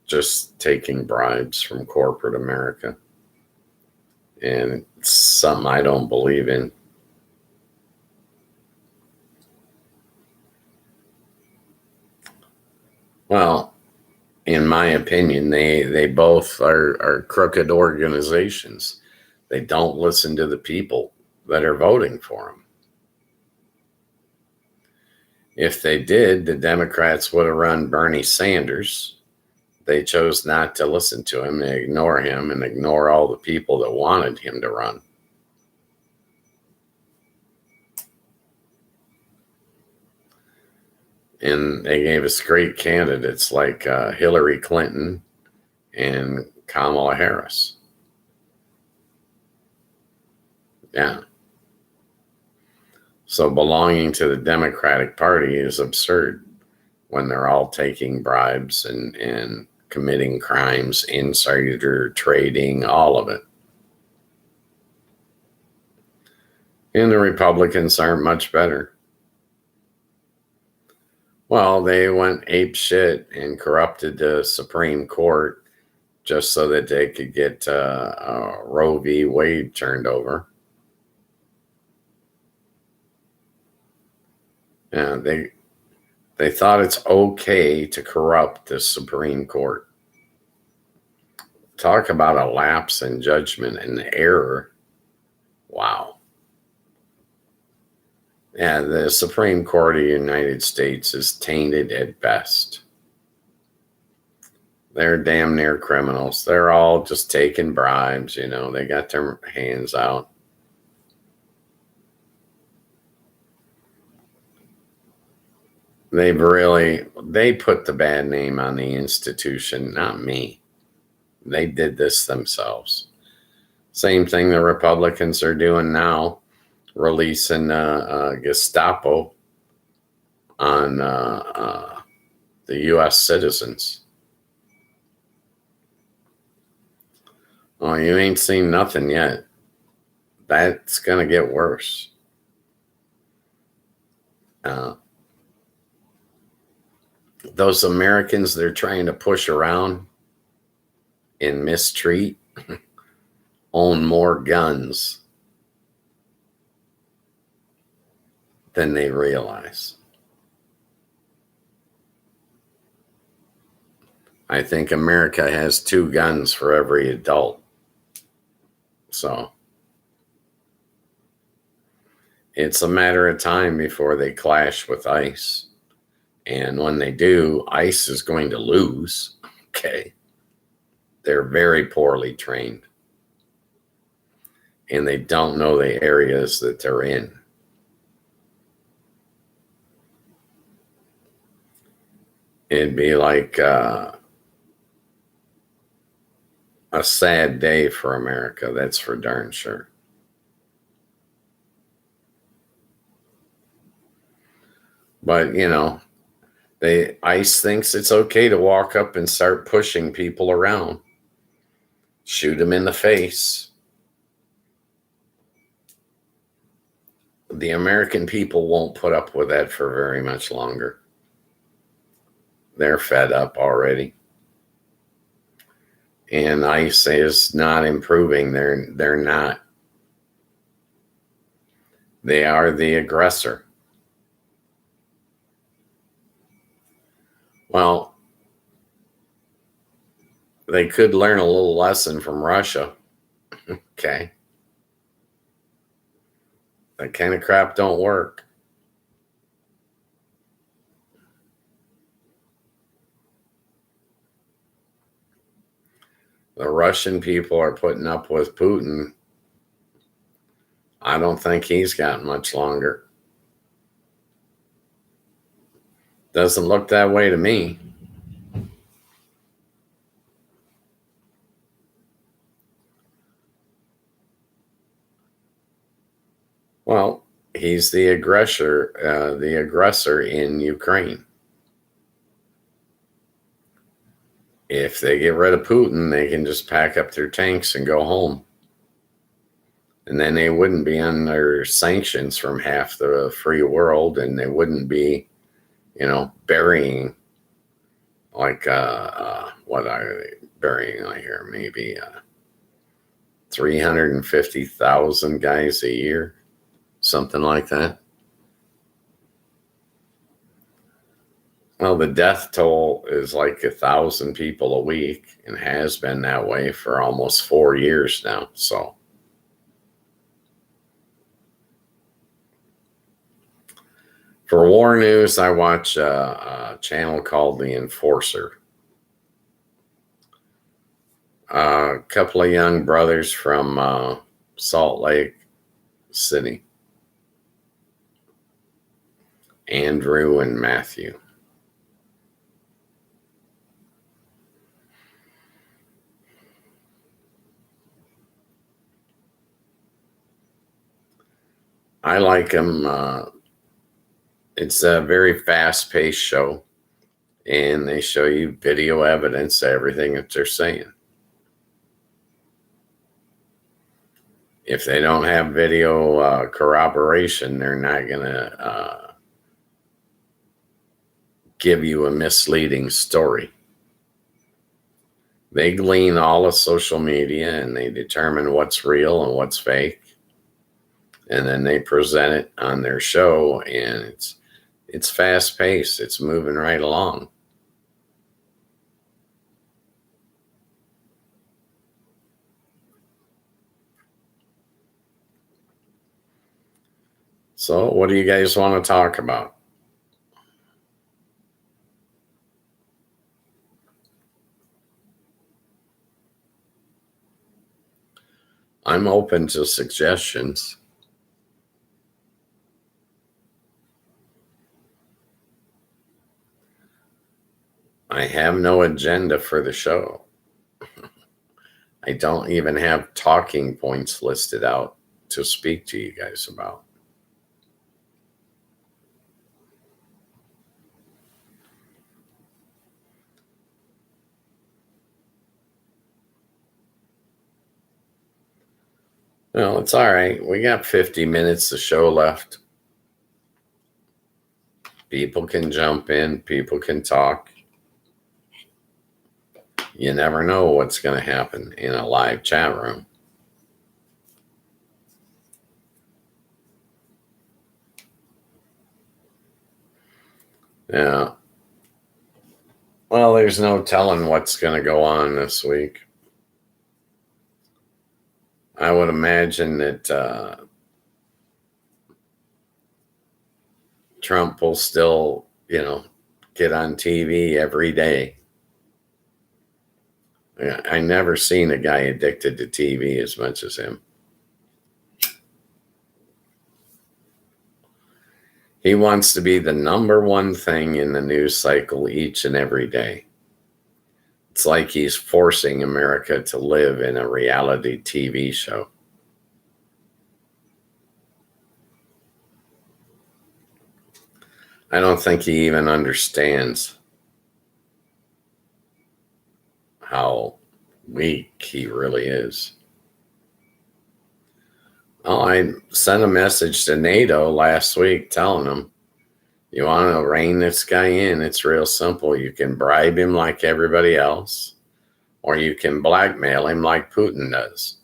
A: just taking bribes from corporate America. And it's something I don't believe in. Well, in my opinion, they both are crooked organizations. They don't listen to the people that are voting for them. If they did, the Democrats would have run Bernie Sanders. They chose not to listen to him, they ignore him, and ignore all the people that wanted him to run. And they gave us great candidates like Hillary Clinton and Kamala Harris. Yeah. So belonging to the Democratic Party is absurd when they're all taking bribes and committing crimes, insider trading, all of it. And the Republicans aren't much better. Well, they went ape shit and corrupted the Supreme Court just so that they could get Roe v. Wade turned over. And they thought it's okay to corrupt the Supreme Court. Talk about a lapse in judgment and error. Wow. Yeah, the Supreme Court of the United States is tainted at best. They're damn near criminals. They're all just taking bribes, they got their hands out. They put the bad name on the institution, not me. They did this themselves. Same thing the Republicans are doing now, releasing Gestapo on the U.S. citizens. Oh, you ain't seen nothing yet. That's going to get worse. those Americans they're trying to push around and mistreat own more guns than they realize. I think America has 2 guns for every adult. So it's a matter of time before they clash with ICE. And when they do, ICE is going to lose. Okay. They're very poorly trained. And they don't know the areas that they're in. It'd be like a sad day for America, that's for darn sure. But, ICE thinks it's okay to walk up and start pushing people around, shoot them in the face. The American people won't put up with that for very much longer. They're fed up already. And ICE is not improving. They're not. They are the aggressor. Well, they could learn a little lesson from Russia. Okay. That kind of crap don't work. The Russian people are putting up with Putin. I don't think he's got much longer. Doesn't look that way to me. Well, he's the aggressor in Ukraine. If they get rid of Putin, they can just pack up their tanks and go home. And then they wouldn't be under sanctions from half the free world, and they wouldn't be, burying like what are they burying I hear? Maybe 350,000 guys a year, something like that. Well, the death toll is like 1,000 people a week and has been that way for almost 4 years now. So for war news, I watch a channel called The Enforcer. A couple of young brothers from Salt Lake City, Andrew and Matthew. I like them. It's a very fast-paced show, and they show you video evidence of everything that they're saying. If they don't have video corroboration, they're not going to give you a misleading story. They glean all of social media and they determine what's real and what's fake. And then they present it on their show, and it's fast-paced. It's moving right along. So what do you guys want to talk about? I'm open to suggestions. I have no agenda for the show. I don't even have talking points listed out to speak to you guys about. Well, it's all right. We got 50 minutes of show left. People can jump in, people can talk. You never know what's going to happen in a live chat room. Yeah. Well, there's no telling what's going to go on this week. I would imagine that Trump will still, get on TV every day. I never seen a guy addicted to TV as much as him. He wants to be the number one thing in the news cycle each and every day. It's like he's forcing America to live in a reality TV show. I don't think he even understands how weak he really is. Oh, I sent a message to NATO last week telling them, you want to rein this guy in, it's real simple. You can bribe him like everybody else, or you can blackmail him like Putin does.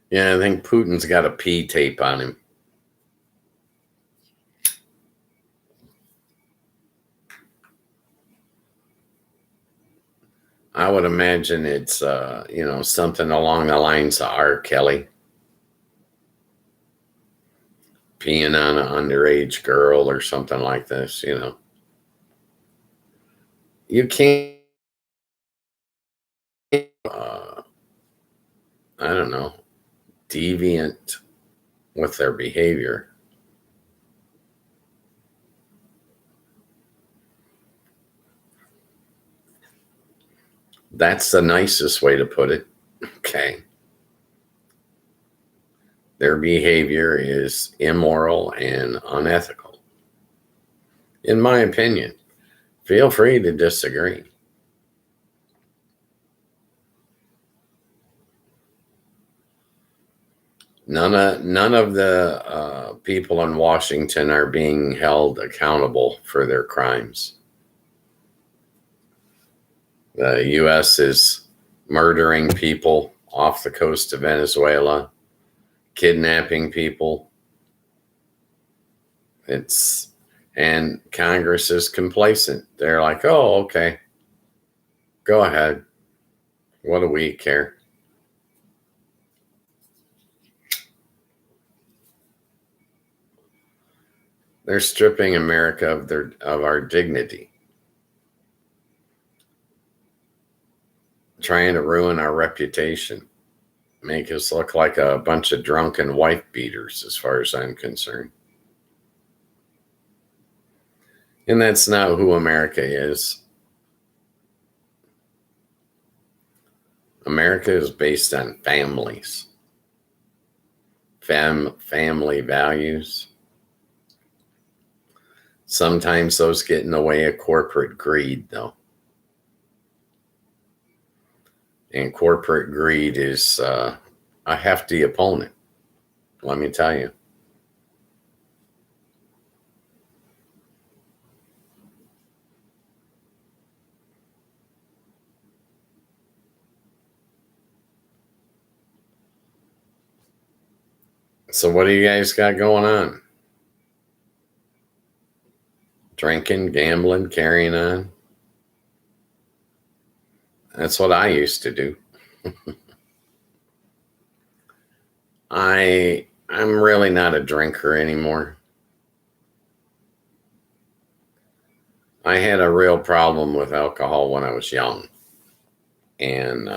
A: Yeah, I think Putin's got a P tape on him. I would imagine it's, something along the lines of R. Kelly peeing on an underage girl or something like this, You can't, I don't know, deviant with their behavior. That's the nicest way to put it. Okay. Their behavior is immoral and unethical, in my opinion. Feel free to disagree. None of the people in Washington are being held accountable for their crimes. The U.S. is murdering people off the coast of Venezuela, kidnapping people. And Congress is complacent. They're like, oh, okay, go ahead. What do we care? They're stripping America of our dignity, trying to ruin our reputation, make us look like a bunch of drunken wife beaters, as far as I'm concerned. And that's not who America is. America is based on families, family values. Sometimes those get in the way of corporate greed, though. And corporate greed is a hefty opponent, let me tell you. So what do you guys got going on? Drinking, gambling, carrying on? That's what I used to do. I'm really not a drinker anymore. I had a real problem with alcohol when I was young. And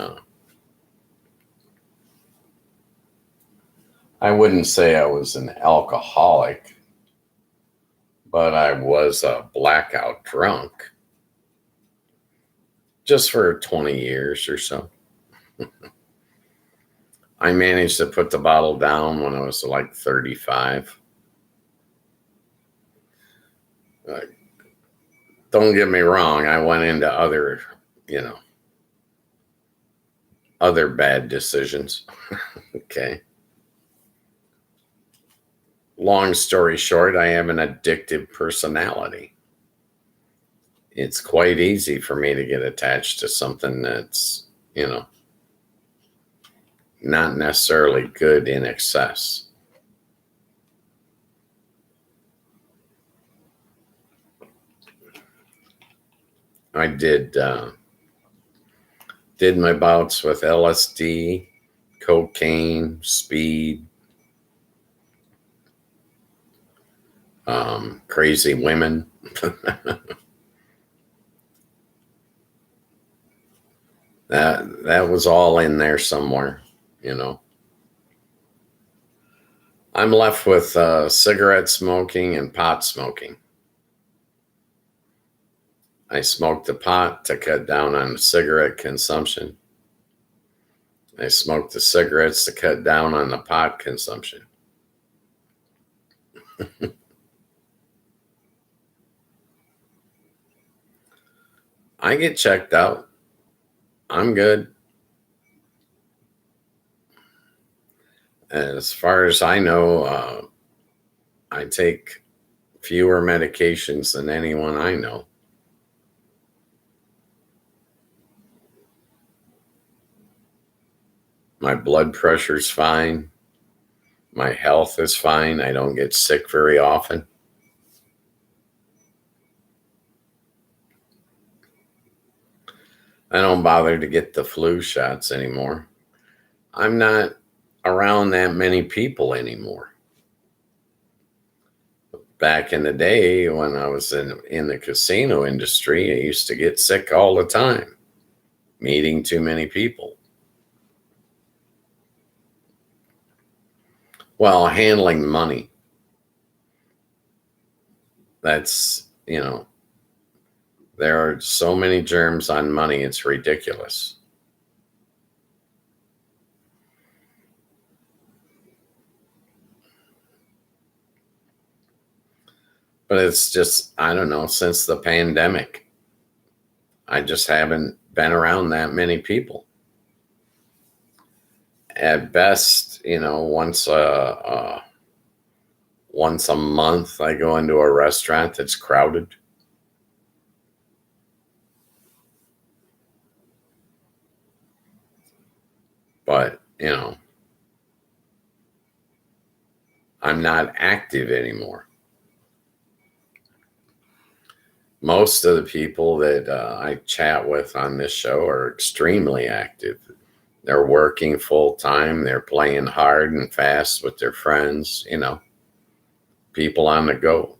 A: I wouldn't say I was an alcoholic, but I was a blackout drunk just for 20 years or so. I managed to put the bottle down when I was like 35. The don't get me wrong. I went into other, you know, other bad decisions. Okay. Long story short, I have an addictive personality. It's quite easy for me to get attached to something that's, you know, not necessarily good in excess. I did my bouts with LSD, cocaine, speed, crazy women. That was all in there somewhere, you know. I'm left with cigarette smoking and pot smoking. I smoked the pot to cut down on the cigarette consumption. I smoked the cigarettes to cut down on the pot consumption. I get checked out. I'm good. As far as I know, I take fewer medications than anyone I know. My blood pressure's fine. My health is fine. I don't get sick very often. I don't bother to get the flu shots anymore. I'm not around that many people anymore. Back in the day when I was in the casino industry, I used to get sick all the time, meeting too many people. Well, handling money. That's, you know, there are so many germs on money, it's ridiculous. But it's just, I don't know, since the pandemic, I just haven't been around that many people. At best, you know, once a month, I go into a restaurant that's crowded. But, you know, I'm not active anymore. Most of the people that I chat with on this show are extremely active. They're working full time. They're playing hard and fast with their friends, you know, people on the go.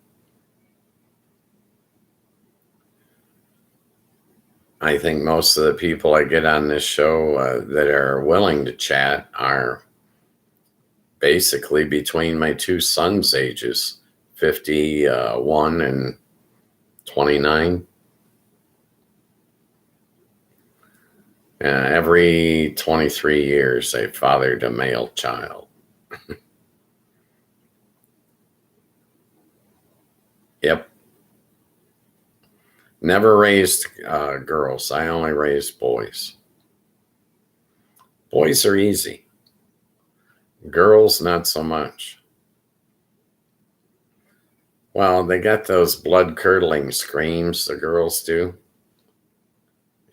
A: I think most of the people I get on this show that are willing to chat are basically between my two sons' ages, 51 and 29. Every 23 years, they fathered a male child. Yep. Never raised girls. I only raised boys. Boys are easy. Girls, not so much. Well, they got those blood-curdling screams, the girls do.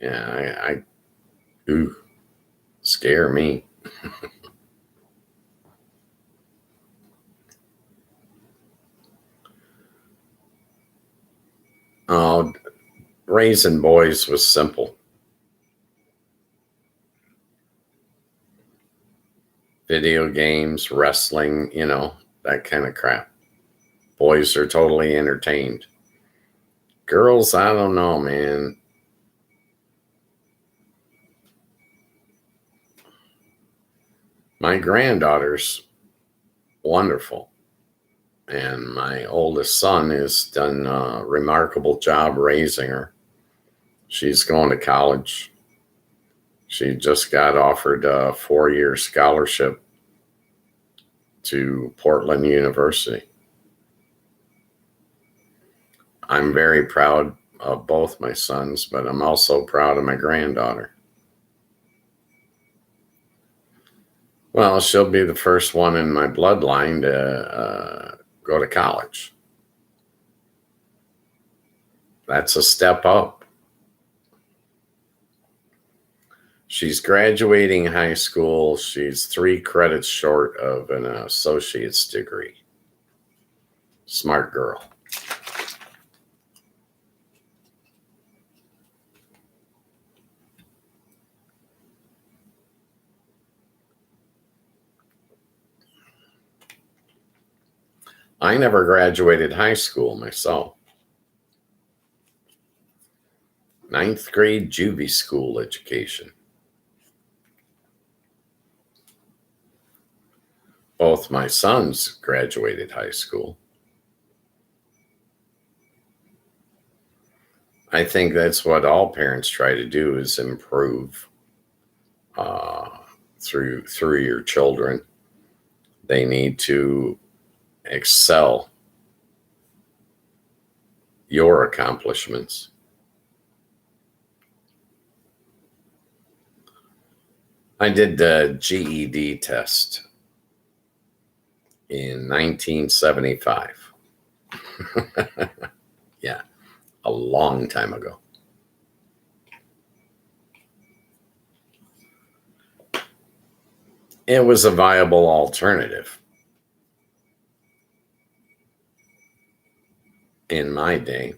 A: Yeah, ooh, scare me. Oh, raising boys was simple. Video games, wrestling, you know, that kind of crap. Boys are totally entertained. Girls, I don't know, man. My granddaughter's wonderful. And my oldest son has done a remarkable job raising her. She's going to college. She just got offered a 4-year scholarship to Portland University. I'm very proud of both my sons, but I'm also proud of my granddaughter. Well, she'll be the first one in my bloodline to go to college. That's a step up. She's graduating high school. She's 3 credits short of an associate's degree. Smart girl. I never graduated high school myself. 9th grade juvie school education. Both my sons graduated high school. I think that's what all parents try to do, is improve through your children. They need to excel your accomplishments. I did the GED test in 1975. Yeah, a long time ago. It was a viable alternative in my day.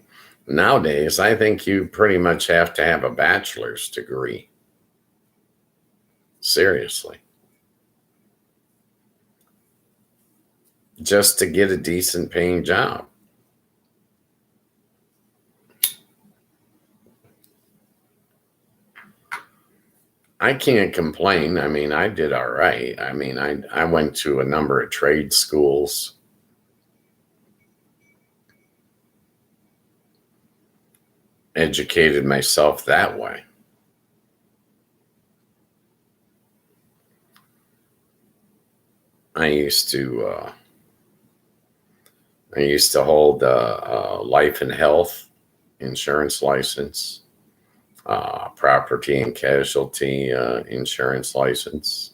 A: Nowadays, I think you pretty much have to have a bachelor's degree. Seriously. Just to get a decent paying job. I can't complain. I mean, I did all right. I mean, I went to a number of trade schools. Educated myself that way. I used to hold a life and health insurance license, property and casualty insurance license.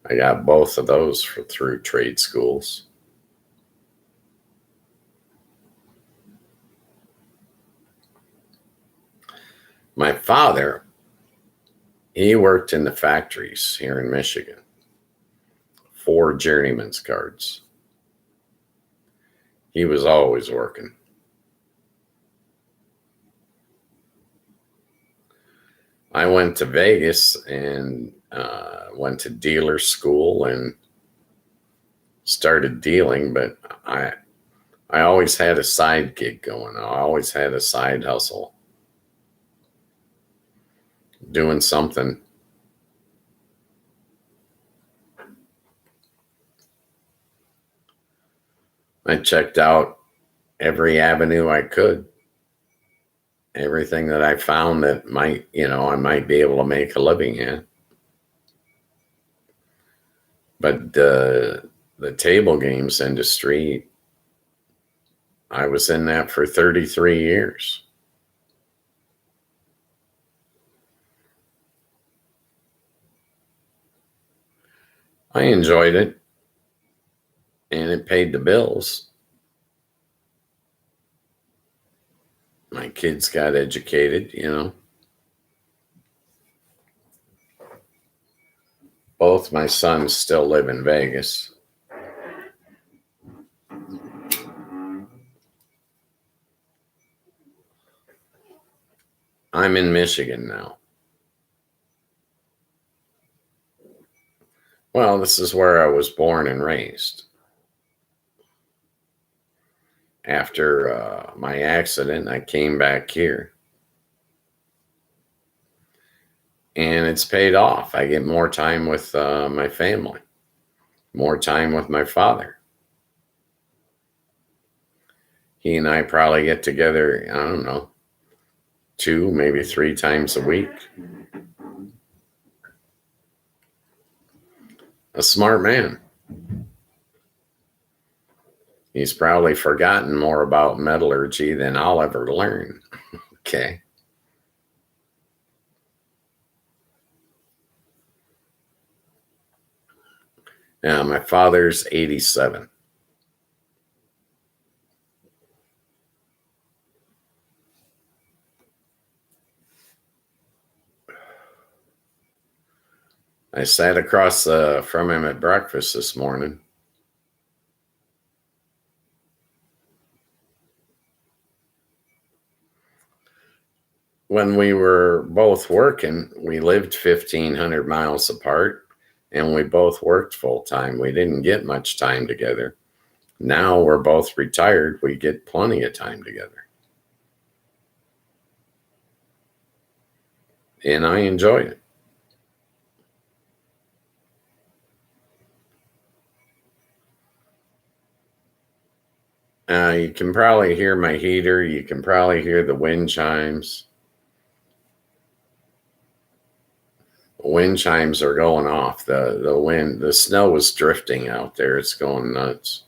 A: I got both of those through trade schools. My father, he worked in the factories here in Michigan. 4 journeyman's cards. He was always working. I went to Vegas and went to dealer school and started dealing, but I always had a side gig going. I always had a side hustle, doing something. I checked out every avenue I could. Everything that I found that might, I might be able to make a living in. But the table games industry, I was in that for 33 years. I enjoyed it, and it paid the bills. My kids got educated, Both my sons still live in Vegas. I'm in Michigan now. Well, this is where I was born and raised. After my accident, I came back here. And it's paid off. I get more time with my family, more time with my father. He and I probably get together, I don't know, 2, maybe 3 times a week. A smart man. He's probably forgotten more about metallurgy than I'll ever learn. Okay. Yeah, my father's 87. I sat across from him at breakfast this morning. When we were both working, we lived 1,500 miles apart and we both worked full time. We didn't get much time together. Now we're both retired. We get plenty of time together. And I enjoy it. You can probably hear my heater. You can probably hear the wind chimes. Wind chimes are going off. The snow is drifting out there. It's going nuts.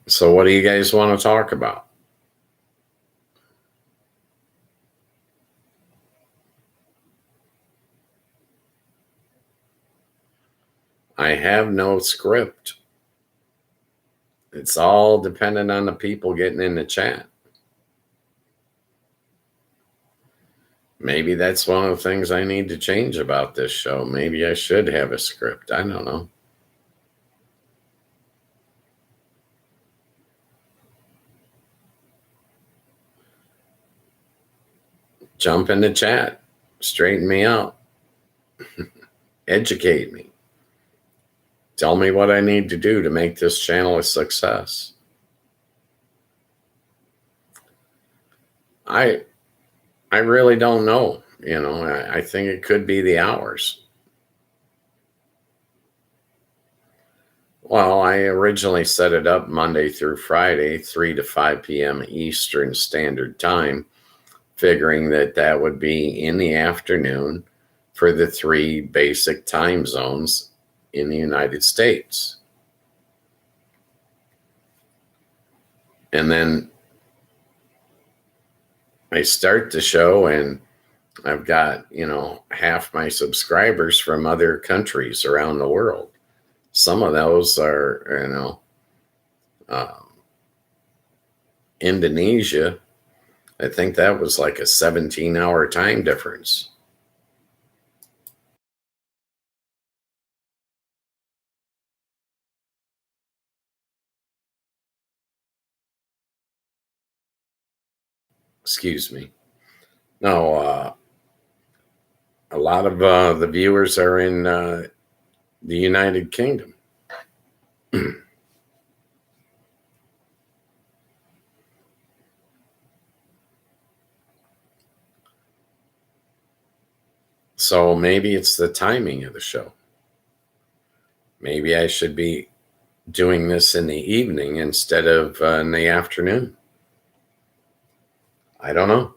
A: So what do you guys want to talk about? I have no script. It's all dependent on the people getting in the chat. Maybe that's one of the things I need to change about this show. Maybe I should have a script. I don't know. Jump in the chat. Straighten me out. Educate me. Tell me what I need to do to make this channel a success. I really don't know. I think it could be the hours. Well, I originally set it up Monday through Friday, 3 to 5 p.m. Eastern Standard Time, figuring that would be in the afternoon for the 3 basic time zones in the United States. And then I start the show and I've got, half my subscribers from other countries around the world. Some of those are, Indonesia. I think that was like a 17-hour time difference. Excuse me. No, a lot of the viewers are in the United Kingdom. So maybe it's the timing of the show. Maybe I should be doing this in the evening instead of in the afternoon. I don't know.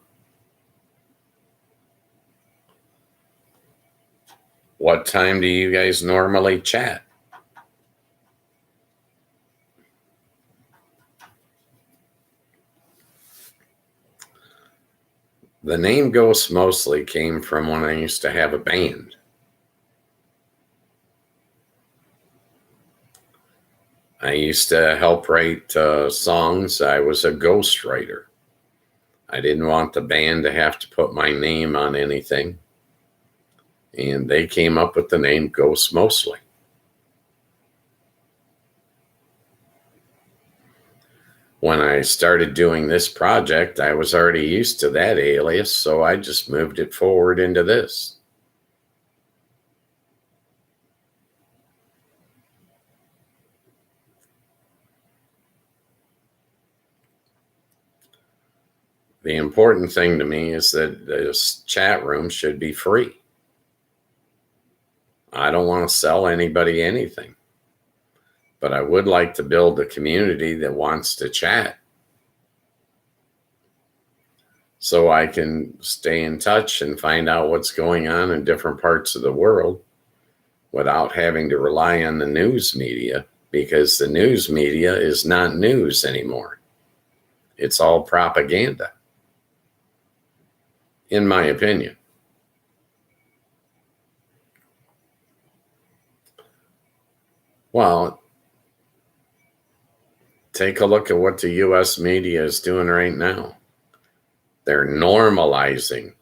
A: What time do you guys normally chat? The name Ghost mostly came from when I used to have a band. I used to help write songs. I was a ghostwriter. I didn't want the band to have to put my name on anything. And they came up with the name Ghost Mostly. When I started doing this project, I was already used to that alias, so I just moved it forward into this. The important thing to me is that this chat room should be free. I don't want to sell anybody anything, but I would like to build a community that wants to chat. so I can stay in touch and find out what's going on in different parts of the world without having to rely on the news media, because the news media is not news anymore. It's all propaganda, in my opinion. Well, take a look at what the US media is doing right now. They're normalizing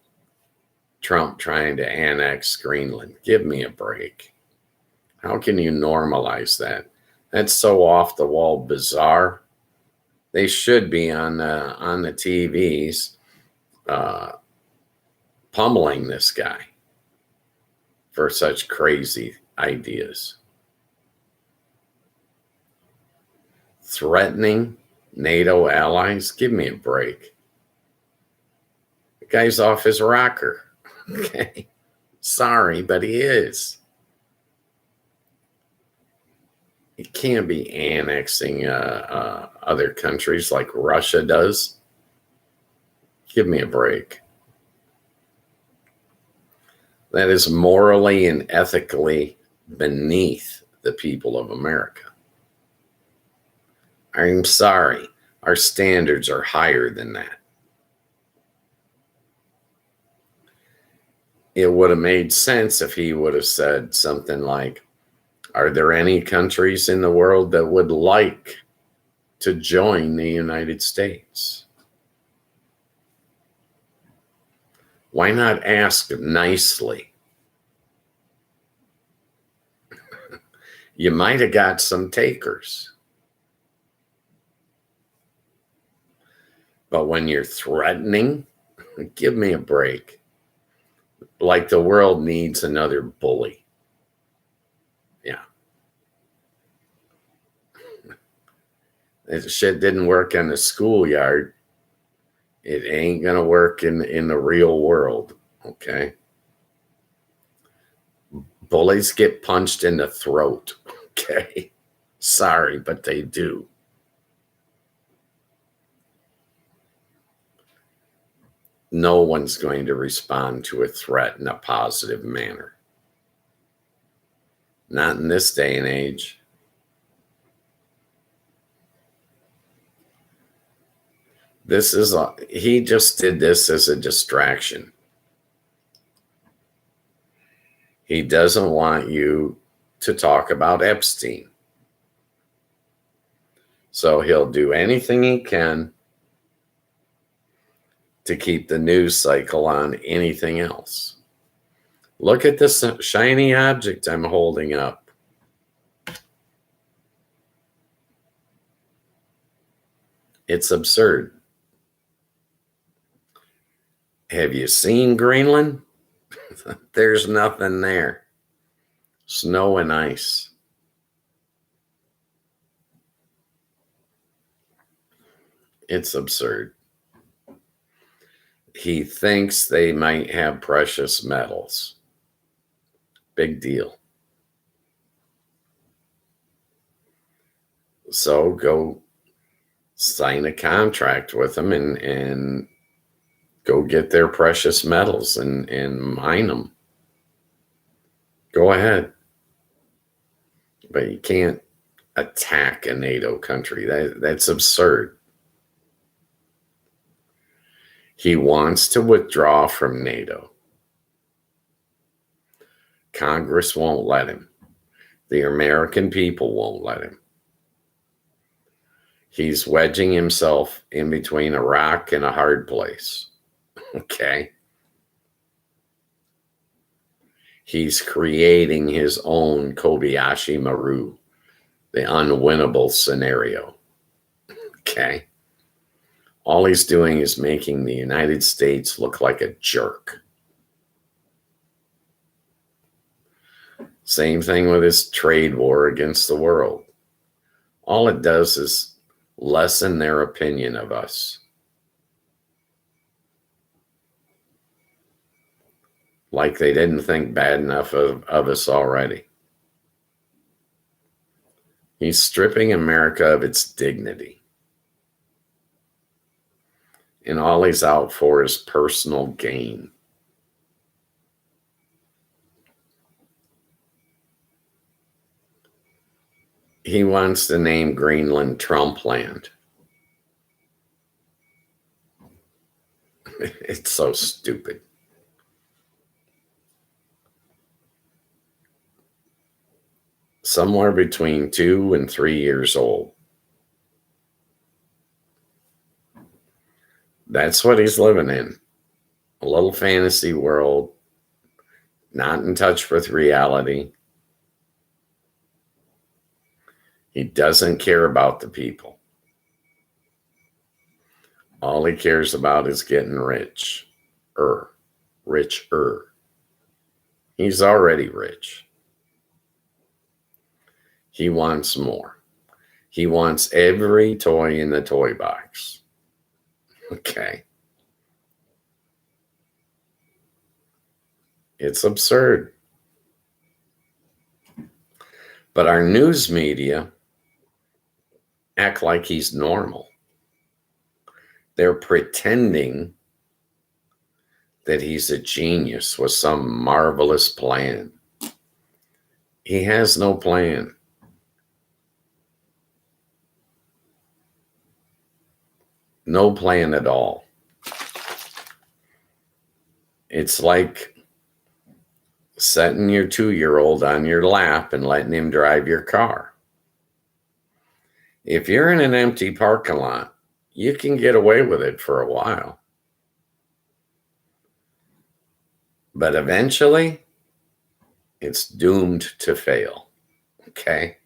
A: Trump trying to annex Greenland. Give me a break. How can you normalize that? That's so off the wall bizarre. They should be on the TVs pummeling this guy for such crazy ideas. Threatening NATO allies? Give me a break. The guy's off his rocker. Okay. Sorry, but he is. He can't be annexing other countries like Russia does. Give me a break. That is morally and ethically beneath the people of America. I'm sorry, our standards are higher than that. It would have made sense if he would have said something like, are there any countries in the world that would like to join the United States? Why not ask nicely? You might have got some takers. But when you're threatening, give me a break. Like the world needs another bully. Yeah. If shit didn't work in the schoolyard, it ain't going to work in the real world. Okay. Bullies get punched in the throat. Okay. Sorry, but they do. No one's going to respond to a threat in a positive manner. Not in this day and age. He just did this as a distraction. He doesn't want you to talk about Epstein. So he'll do anything he can to keep the news cycle on anything else. Look at this shiny object I'm holding up. It's absurd. Have you seen Greenland? There's nothing there. Snow and ice. It's absurd. He thinks they might have precious metals. Big deal. So go sign a contract with them and go get their precious metals and mine them. Go ahead. But you can't attack a NATO country. That's absurd. He wants to withdraw from NATO. Congress won't let him. The American people won't let him. He's wedging himself in between a rock and a hard place. Okay. He's creating his own Kobayashi Maru, the unwinnable scenario. Okay. All he's doing is making the United States look like a jerk. Same thing with his trade war against the world. All it does is lessen their opinion of us. Like they didn't think bad enough of us already. He's stripping America of its dignity. And all he's out for is personal gain. He wants to name Greenland Trump land. It's so stupid. Somewhere between 2 and 3 years old. That's what he's living in. A little fantasy world, not in touch with reality. He doesn't care about the people. All he cares about is getting rich. Richer. He's already rich. He wants more. He wants every toy in the toy box. Okay. It's absurd. But our news media act like he's normal. They're pretending that he's a genius with some marvelous plan. He has no plan. No plan at all. It's like setting your 2-year-old on your lap and letting him drive your car. If you're in an empty parking lot, you can get away with it for a while. But eventually, it's doomed to fail. Okay?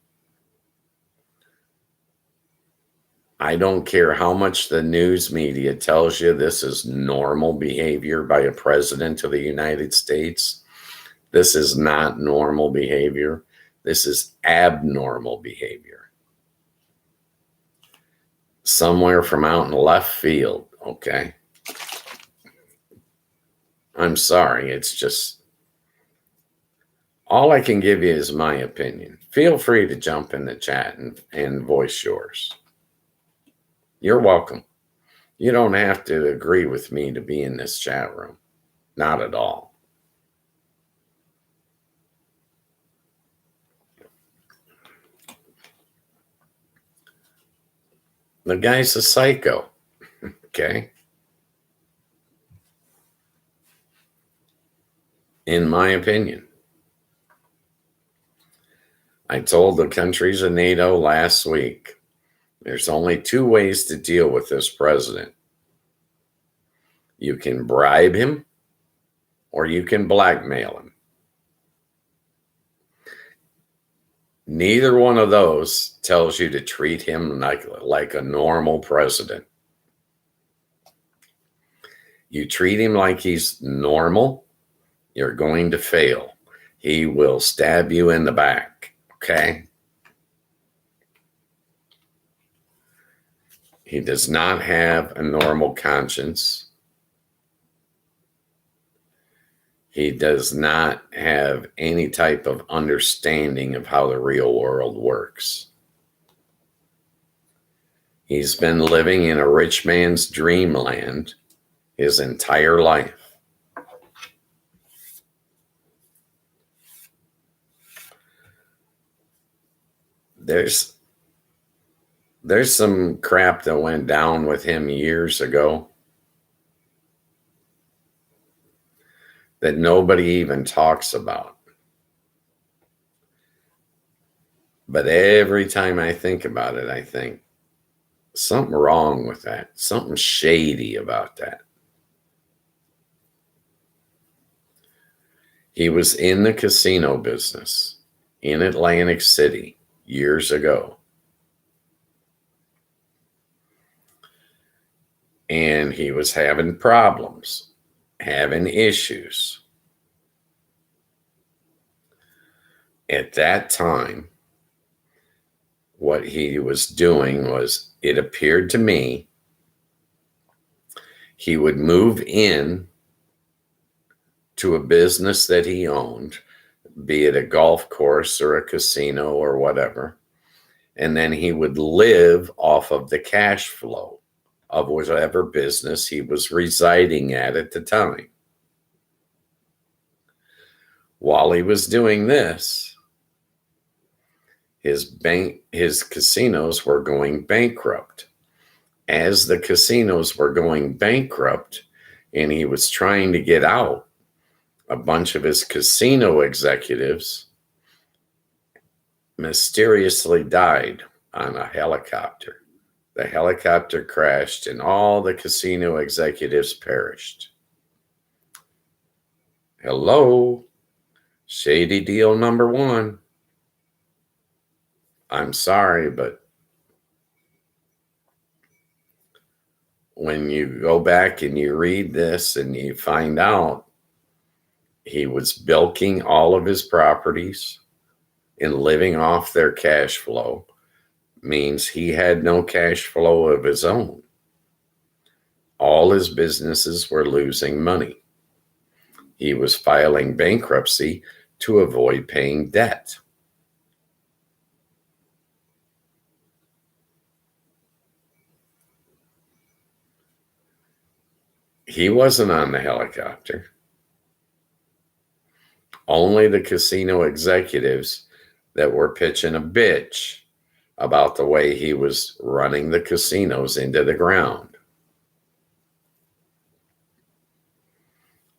A: I don't care how much the news media tells you this is normal behavior by a president of the United States. This is not normal behavior. This is abnormal behavior. Somewhere from out in left field, okay? I'm sorry, it's just, all I can give you is my opinion. Feel free to jump in the chat and voice yours. You're welcome. You don't have to agree with me to be in this chat room. Not at all. The guy's a psycho. Okay? In my opinion. I told the countries of NATO last week, there's only 2 ways to deal with this president. You can bribe him or you can blackmail him. Neither one of those tells you to treat him like a normal president. You treat him like he's normal, you're going to fail. He will stab you in the back, okay? He does not have a normal conscience. He does not have any type of understanding of how the real world works. He's been living in a rich man's dreamland his entire life. There's some crap that went down with him years ago that nobody even talks about. But every time I think about it, I think something wrong with that, something shady about that. He was in the casino business in Atlantic City years ago. And he was having problems, having issues. At that time, what he was doing was, it appeared to me, he would move in to a business that he owned, be it a golf course or a casino or whatever, and then he would live off of the cash flow of whatever business he was residing at the time. While he was doing this, his casinos were going bankrupt. As the casinos were going bankrupt and he was trying to get out, a bunch of his casino executives mysteriously died on a helicopter. The helicopter crashed and all the casino executives perished. Hello, shady deal number one. I'm sorry, but when you go back and you read this and you find out he was bilking all of his properties and living off their cash flow, means he had no cash flow of his own. All his businesses were losing money. He was filing bankruptcy to avoid paying debt. He wasn't on the helicopter. Only the casino executives that were pitching a bitch about the way he was running the casinos into the ground.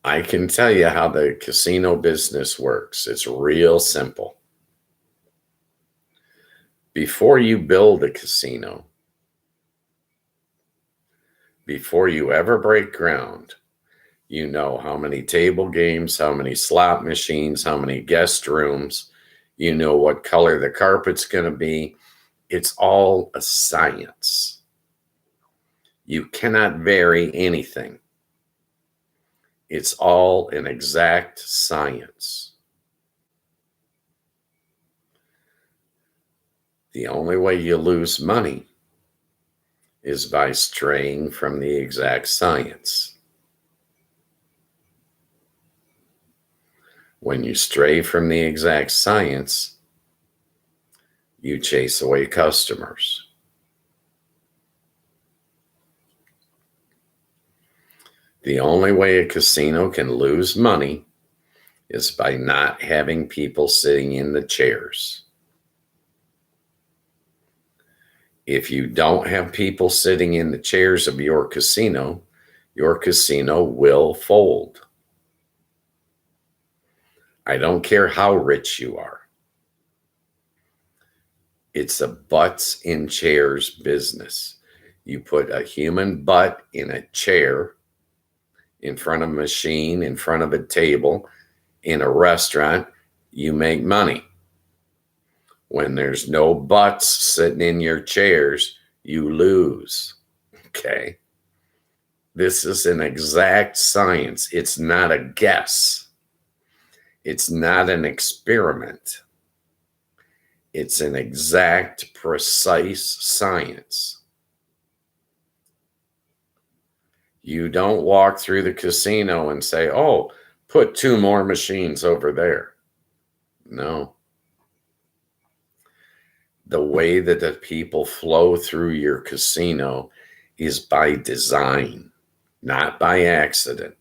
A: I can tell you how the casino business works. It's real simple. Before you build a casino, before you ever break ground, you know how many table games, how many slot machines, how many guest rooms, you know what color the carpet's going to be. It's all a science. You cannot vary anything. It's all an exact science. The only way you lose money is by straying from the exact science. When you stray from the exact science, you chase away customers. The only way a casino can lose money is by not having people sitting in the chairs. If you don't have people sitting in the chairs of your casino will fold. I don't care how rich you are. It's a butts in chairs business. You put a human butt in a chair, in front of a machine, in front of a table, in a restaurant, you make money. When there's no butts sitting in your chairs, you lose. Okay? This is an exact science. It's not a guess. It's not an experiment. It's an exact, precise science. You don't walk through the casino and say, oh, put 2 more machines over there. No. The way that the people flow through your casino is by design, not by accident.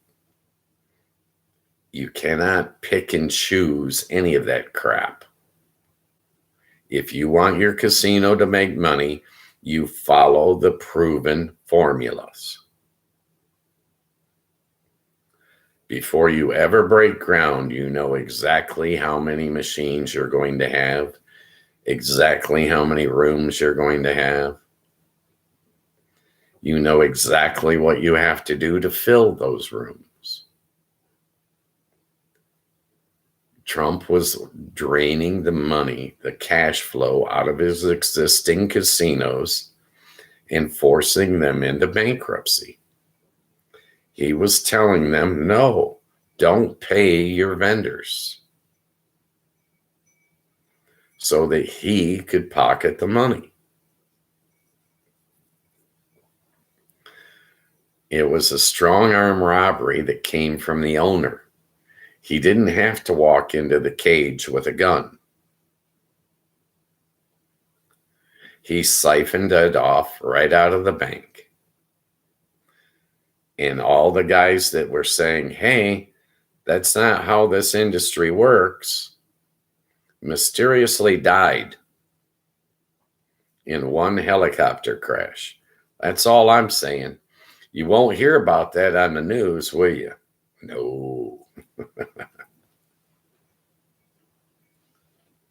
A: You cannot pick and choose any of that crap. If you want your casino to make money, you follow the proven formulas. Before you ever break ground, you know exactly how many machines you're going to have, exactly how many rooms you're going to have. You know exactly what you have to do to fill those rooms. Trump was draining the money, the cash flow out of his existing casinos and forcing them into bankruptcy. He was telling them, no, don't pay your vendors, so that he could pocket the money. It was a strong arm robbery that came from the owner. He didn't have to walk into the cage with a gun. He siphoned it off right out of the bank. And all the guys that were saying, hey, that's not how this industry works, mysteriously died in one helicopter crash. That's all I'm saying. You won't hear about that on the news, will you? No.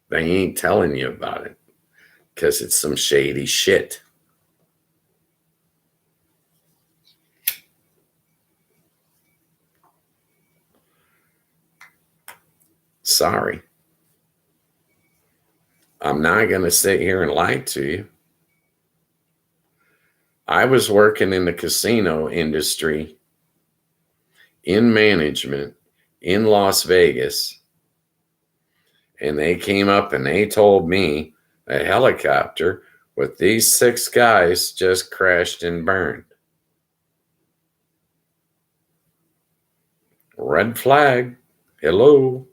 A: They ain't telling you about it because it's some shady shit. Sorry. I'm not going to sit here and lie to you. I was working in the casino industry in management in Las Vegas, and they came up and they told me a helicopter with these 6 guys just crashed and burned. Red flag. Hello.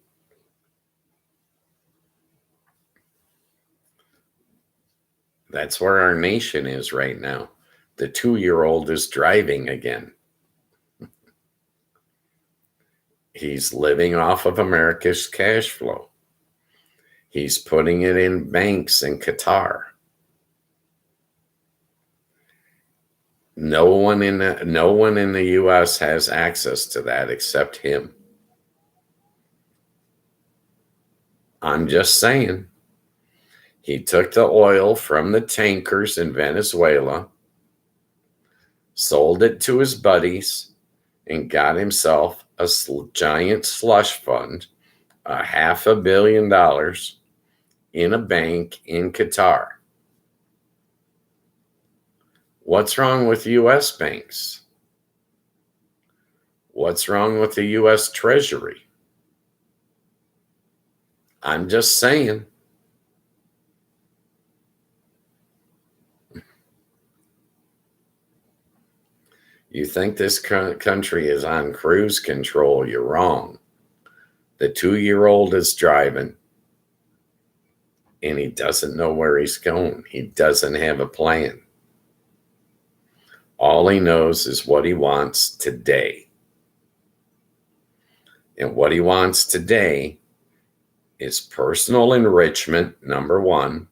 A: That's where our nation is right now. The 2-year-old is driving again. He's living off of America's cash flow. He's putting it in banks in Qatar. No one in the U.S. has access to that except him. I'm just saying. He took the oil from the tankers in Venezuela, sold it to his buddies, and got himself a giant slush fund, $500 million in a bank in Qatar. What's wrong with U.S. banks? What's wrong with the U.S. Treasury? I'm just saying. You think this country is on cruise control, you're wrong. The 2-year-old is driving, and he doesn't know where he's going. He doesn't have a plan. All he knows is what he wants today. And what he wants today is personal enrichment, number 1.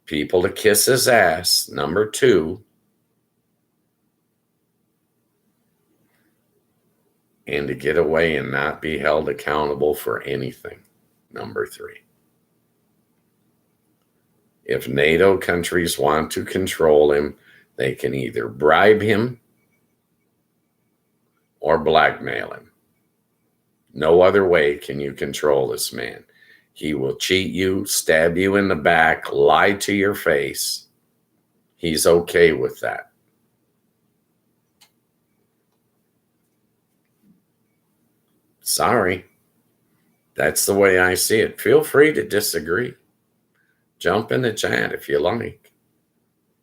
A: People to kiss his ass, number 2. And to get away and not be held accountable for anything, number 3. If NATO countries want to control him, they can either bribe him or blackmail him. No other way can you control this man. He will cheat you, stab you in the back, lie to your face. He's okay with that. Sorry. That's the way I see it. Feel free to disagree. Jump in the chat if you like.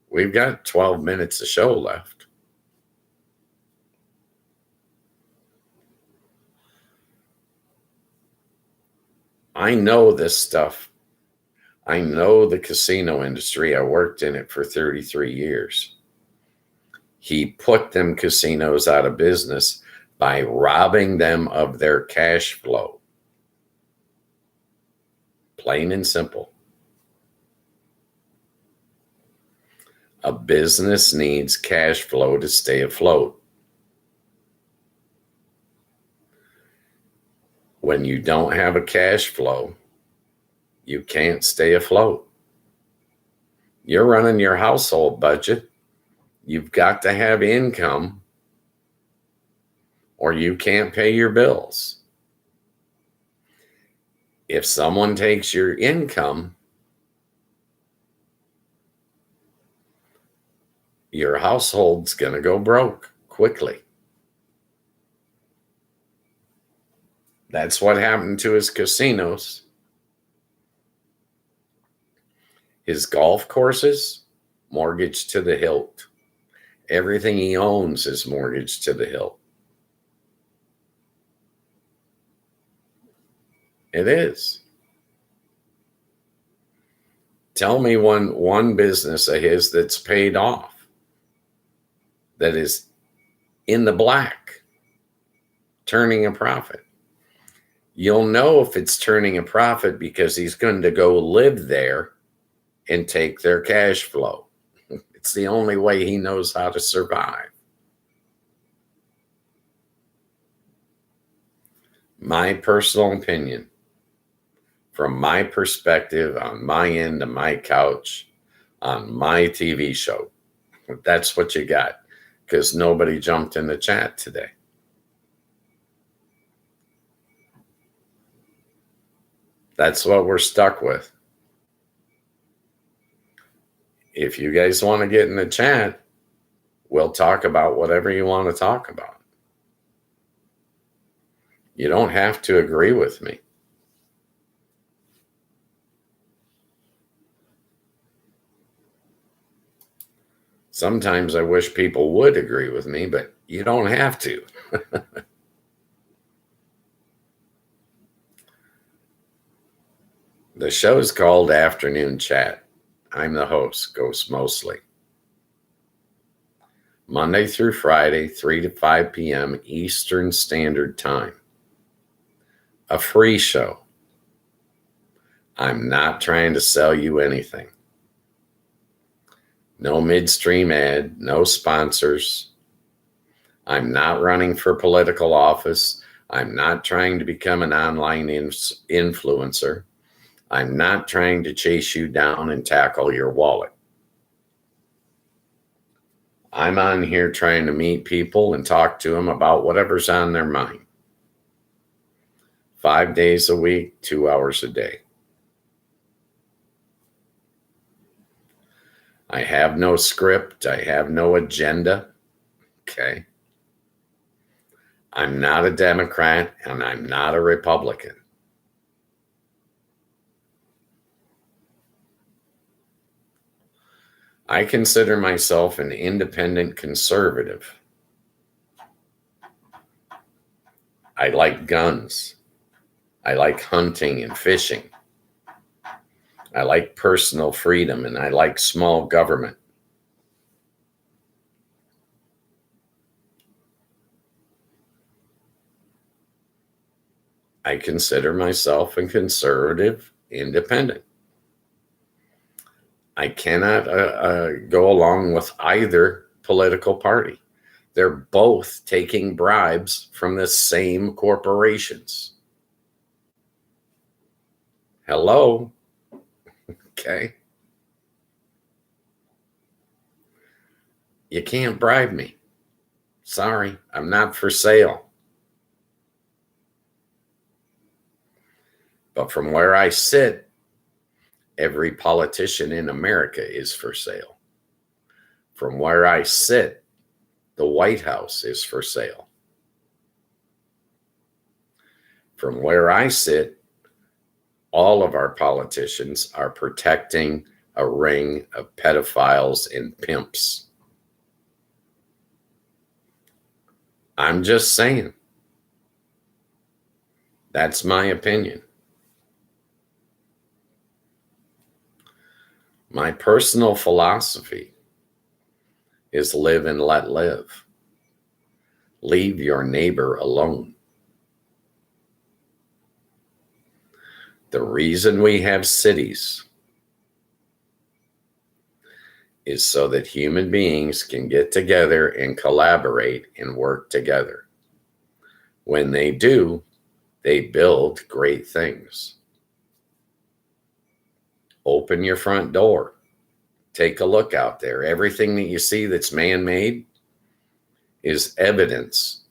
A: We've got 12 minutes of show left. I know this stuff. I know the casino industry. I worked in it for 33 years. He put them casinos out of business by robbing them of their cash flow. Plain and simple. A business needs cash flow to stay afloat. When you don't have a cash flow, you can't stay afloat. You're running your household budget. You've got to have income or you can't pay your bills. If someone takes your income, your household's going to go broke quickly. That's what happened to his casinos. His golf courses, mortgaged to the hilt. Everything he owns is mortgaged to the hilt. It is. Tell me one business of his that's paid off, that is in the black, turning a profit. You'll know if it's turning a profit because he's going to go live there and take their cash flow. It's the only way he knows how to survive. My personal opinion, from my perspective, on my end of my couch, on my TV show, that's what you got, because nobody jumped in the chat today. That's what we're stuck with. If you guys want to get in the chat, we'll talk about whatever you want to talk about. You don't have to agree with me. Sometimes I wish people would agree with me, but you don't have to. The show is called Afternoon Chat. I'm the host, Ghost Mostly. Monday through Friday, 3 to 5 p.m. Eastern Standard Time. A free show. I'm not trying to sell you anything. No midstream ad, no sponsors. I'm not running for political office. I'm not trying to become an online influencer. I'm not trying to chase you down and tackle your wallet. I'm on here trying to meet people and talk to them about whatever's on their mind. 5 days a week, 2 hours a day. I have no script. I have no agenda. Okay. I'm not a Democrat and I'm not a Republican. I consider myself an independent conservative. I like guns. I like hunting and fishing. I like personal freedom and I like small government. I consider myself a conservative independent. I cannot go along with either political party. They're both taking bribes from the same corporations. Hello? Okay. You can't bribe me. Sorry, I'm not for sale. But from where I sit, every politician in America is for sale. From where I sit, the White House is for sale. From where I sit, all of our politicians are protecting a ring of pedophiles and pimps. I'm just saying. That's my opinion. My personal philosophy is live and let live. Leave your neighbor alone. The reason we have cities is so that human beings can get together and collaborate and work together. When they do, they build great things. Open your front door. Take a look out there. Everything that you see that's man-made is evidence.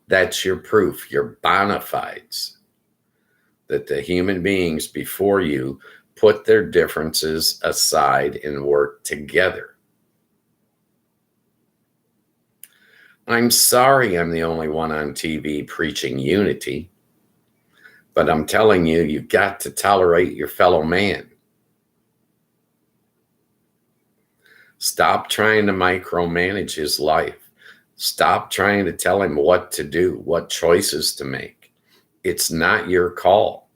A: That's your proof, your bona fides, that the human beings before you put their differences aside and work together. I'm sorry I'm the only one on TV preaching unity, but I'm telling you, you've got to tolerate your fellow man. Stop trying to micromanage his life. Stop trying to tell him what to do, what choices to make. It's not your call.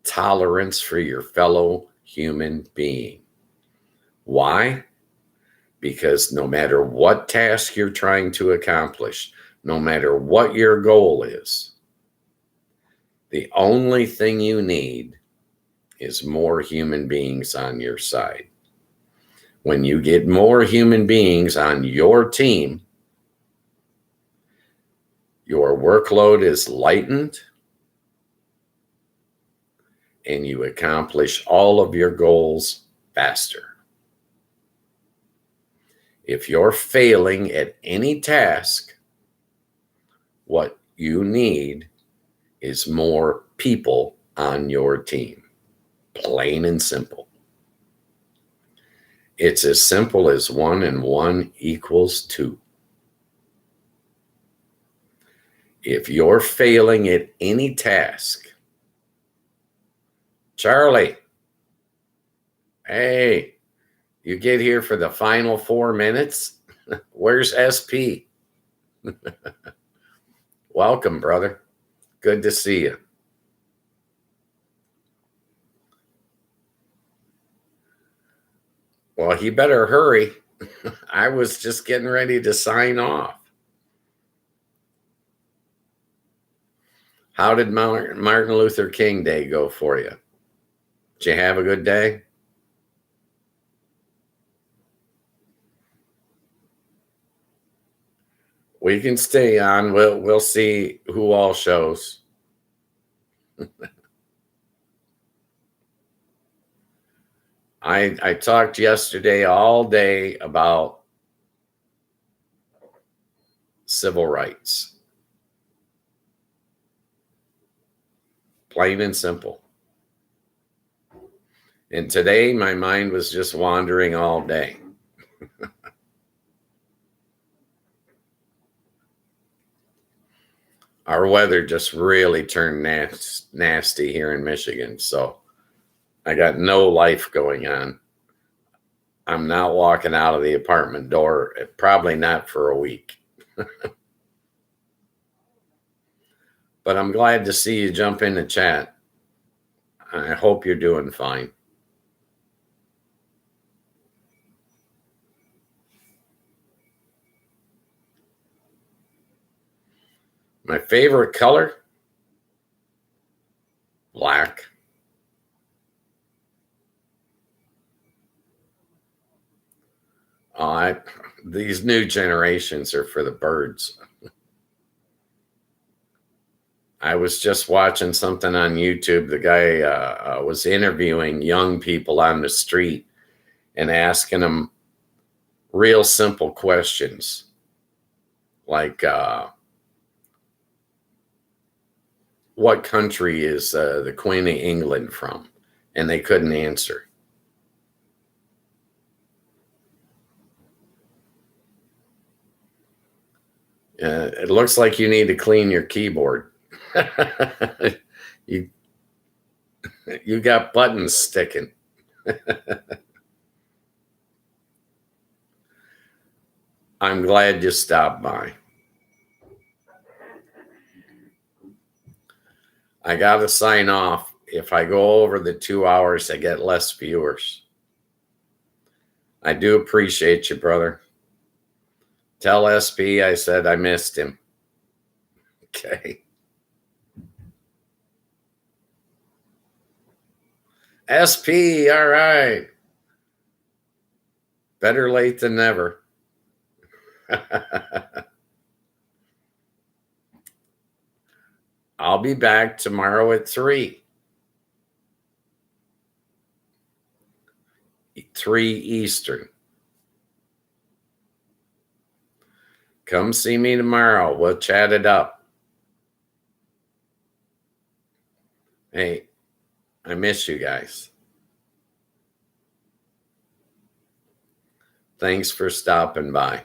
A: Tolerance for your fellow human being. Why? Because no matter what task you're trying to accomplish, no matter what your goal is, the only thing you need is more human beings on your side. When you get more human beings on your team, your workload is lightened and you accomplish all of your goals faster. If you're failing at any task, what you need is more people on your team. Plain and simple. It's as simple as 1 and 1 equals 2. If you're failing at any task, Charlie, hey, you get here for the final 4 minutes? Where's SP? Welcome, brother. Good to see you. Well, he better hurry. I was just getting ready to sign off. How did Martin Luther King Day go for you? Did you have a good day? We can stay on. We'll see who all shows. I talked yesterday all day about civil rights. Plain and simple. And today my mind was just wandering all day. Our weather just really turned nasty here in Michigan. So I got no life going on. I'm not walking out of the apartment door, probably not for a week. But I'm glad to see you jump in the chat. I hope you're doing fine. My favorite color? Black. These new generations are for the birds. I was just watching something on YouTube. The guy was interviewing young people on the street and asking them real simple questions like, what country is the Queen of England from? And they couldn't answer. It looks like you need to clean your keyboard. you got buttons sticking. I'm glad you stopped by. I got to sign off. If I go over the 2 hours, I get less viewers. I do appreciate you, brother. Tell SP I said I missed him. Okay. SP, all right. Better late than never. I'll be back tomorrow at 3 Eastern. Come see me tomorrow. We'll chat it up. Hey, I miss you guys. Thanks for stopping by.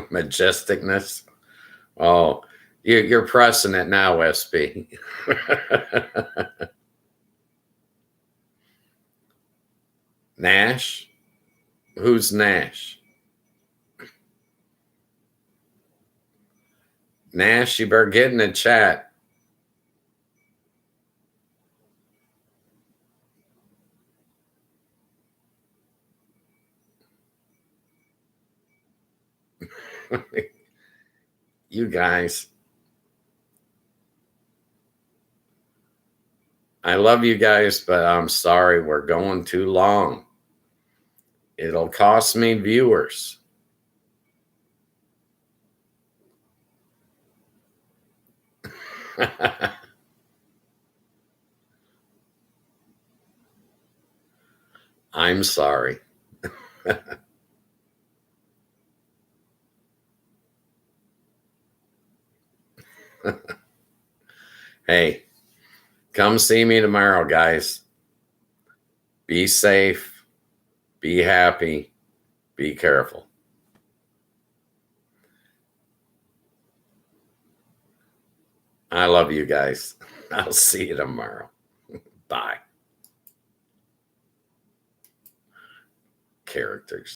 A: Majesticness. Oh, you're pressing it now, SP. Nash? Who's Nash? Nash, you better get in the chat. You guys, I love you guys, but I'm sorry we're going too long. It'll cost me viewers. I'm sorry. Hey, come see me tomorrow, guys. Be safe, be happy, be careful. I love you guys. I'll see you tomorrow. Bye. Characters.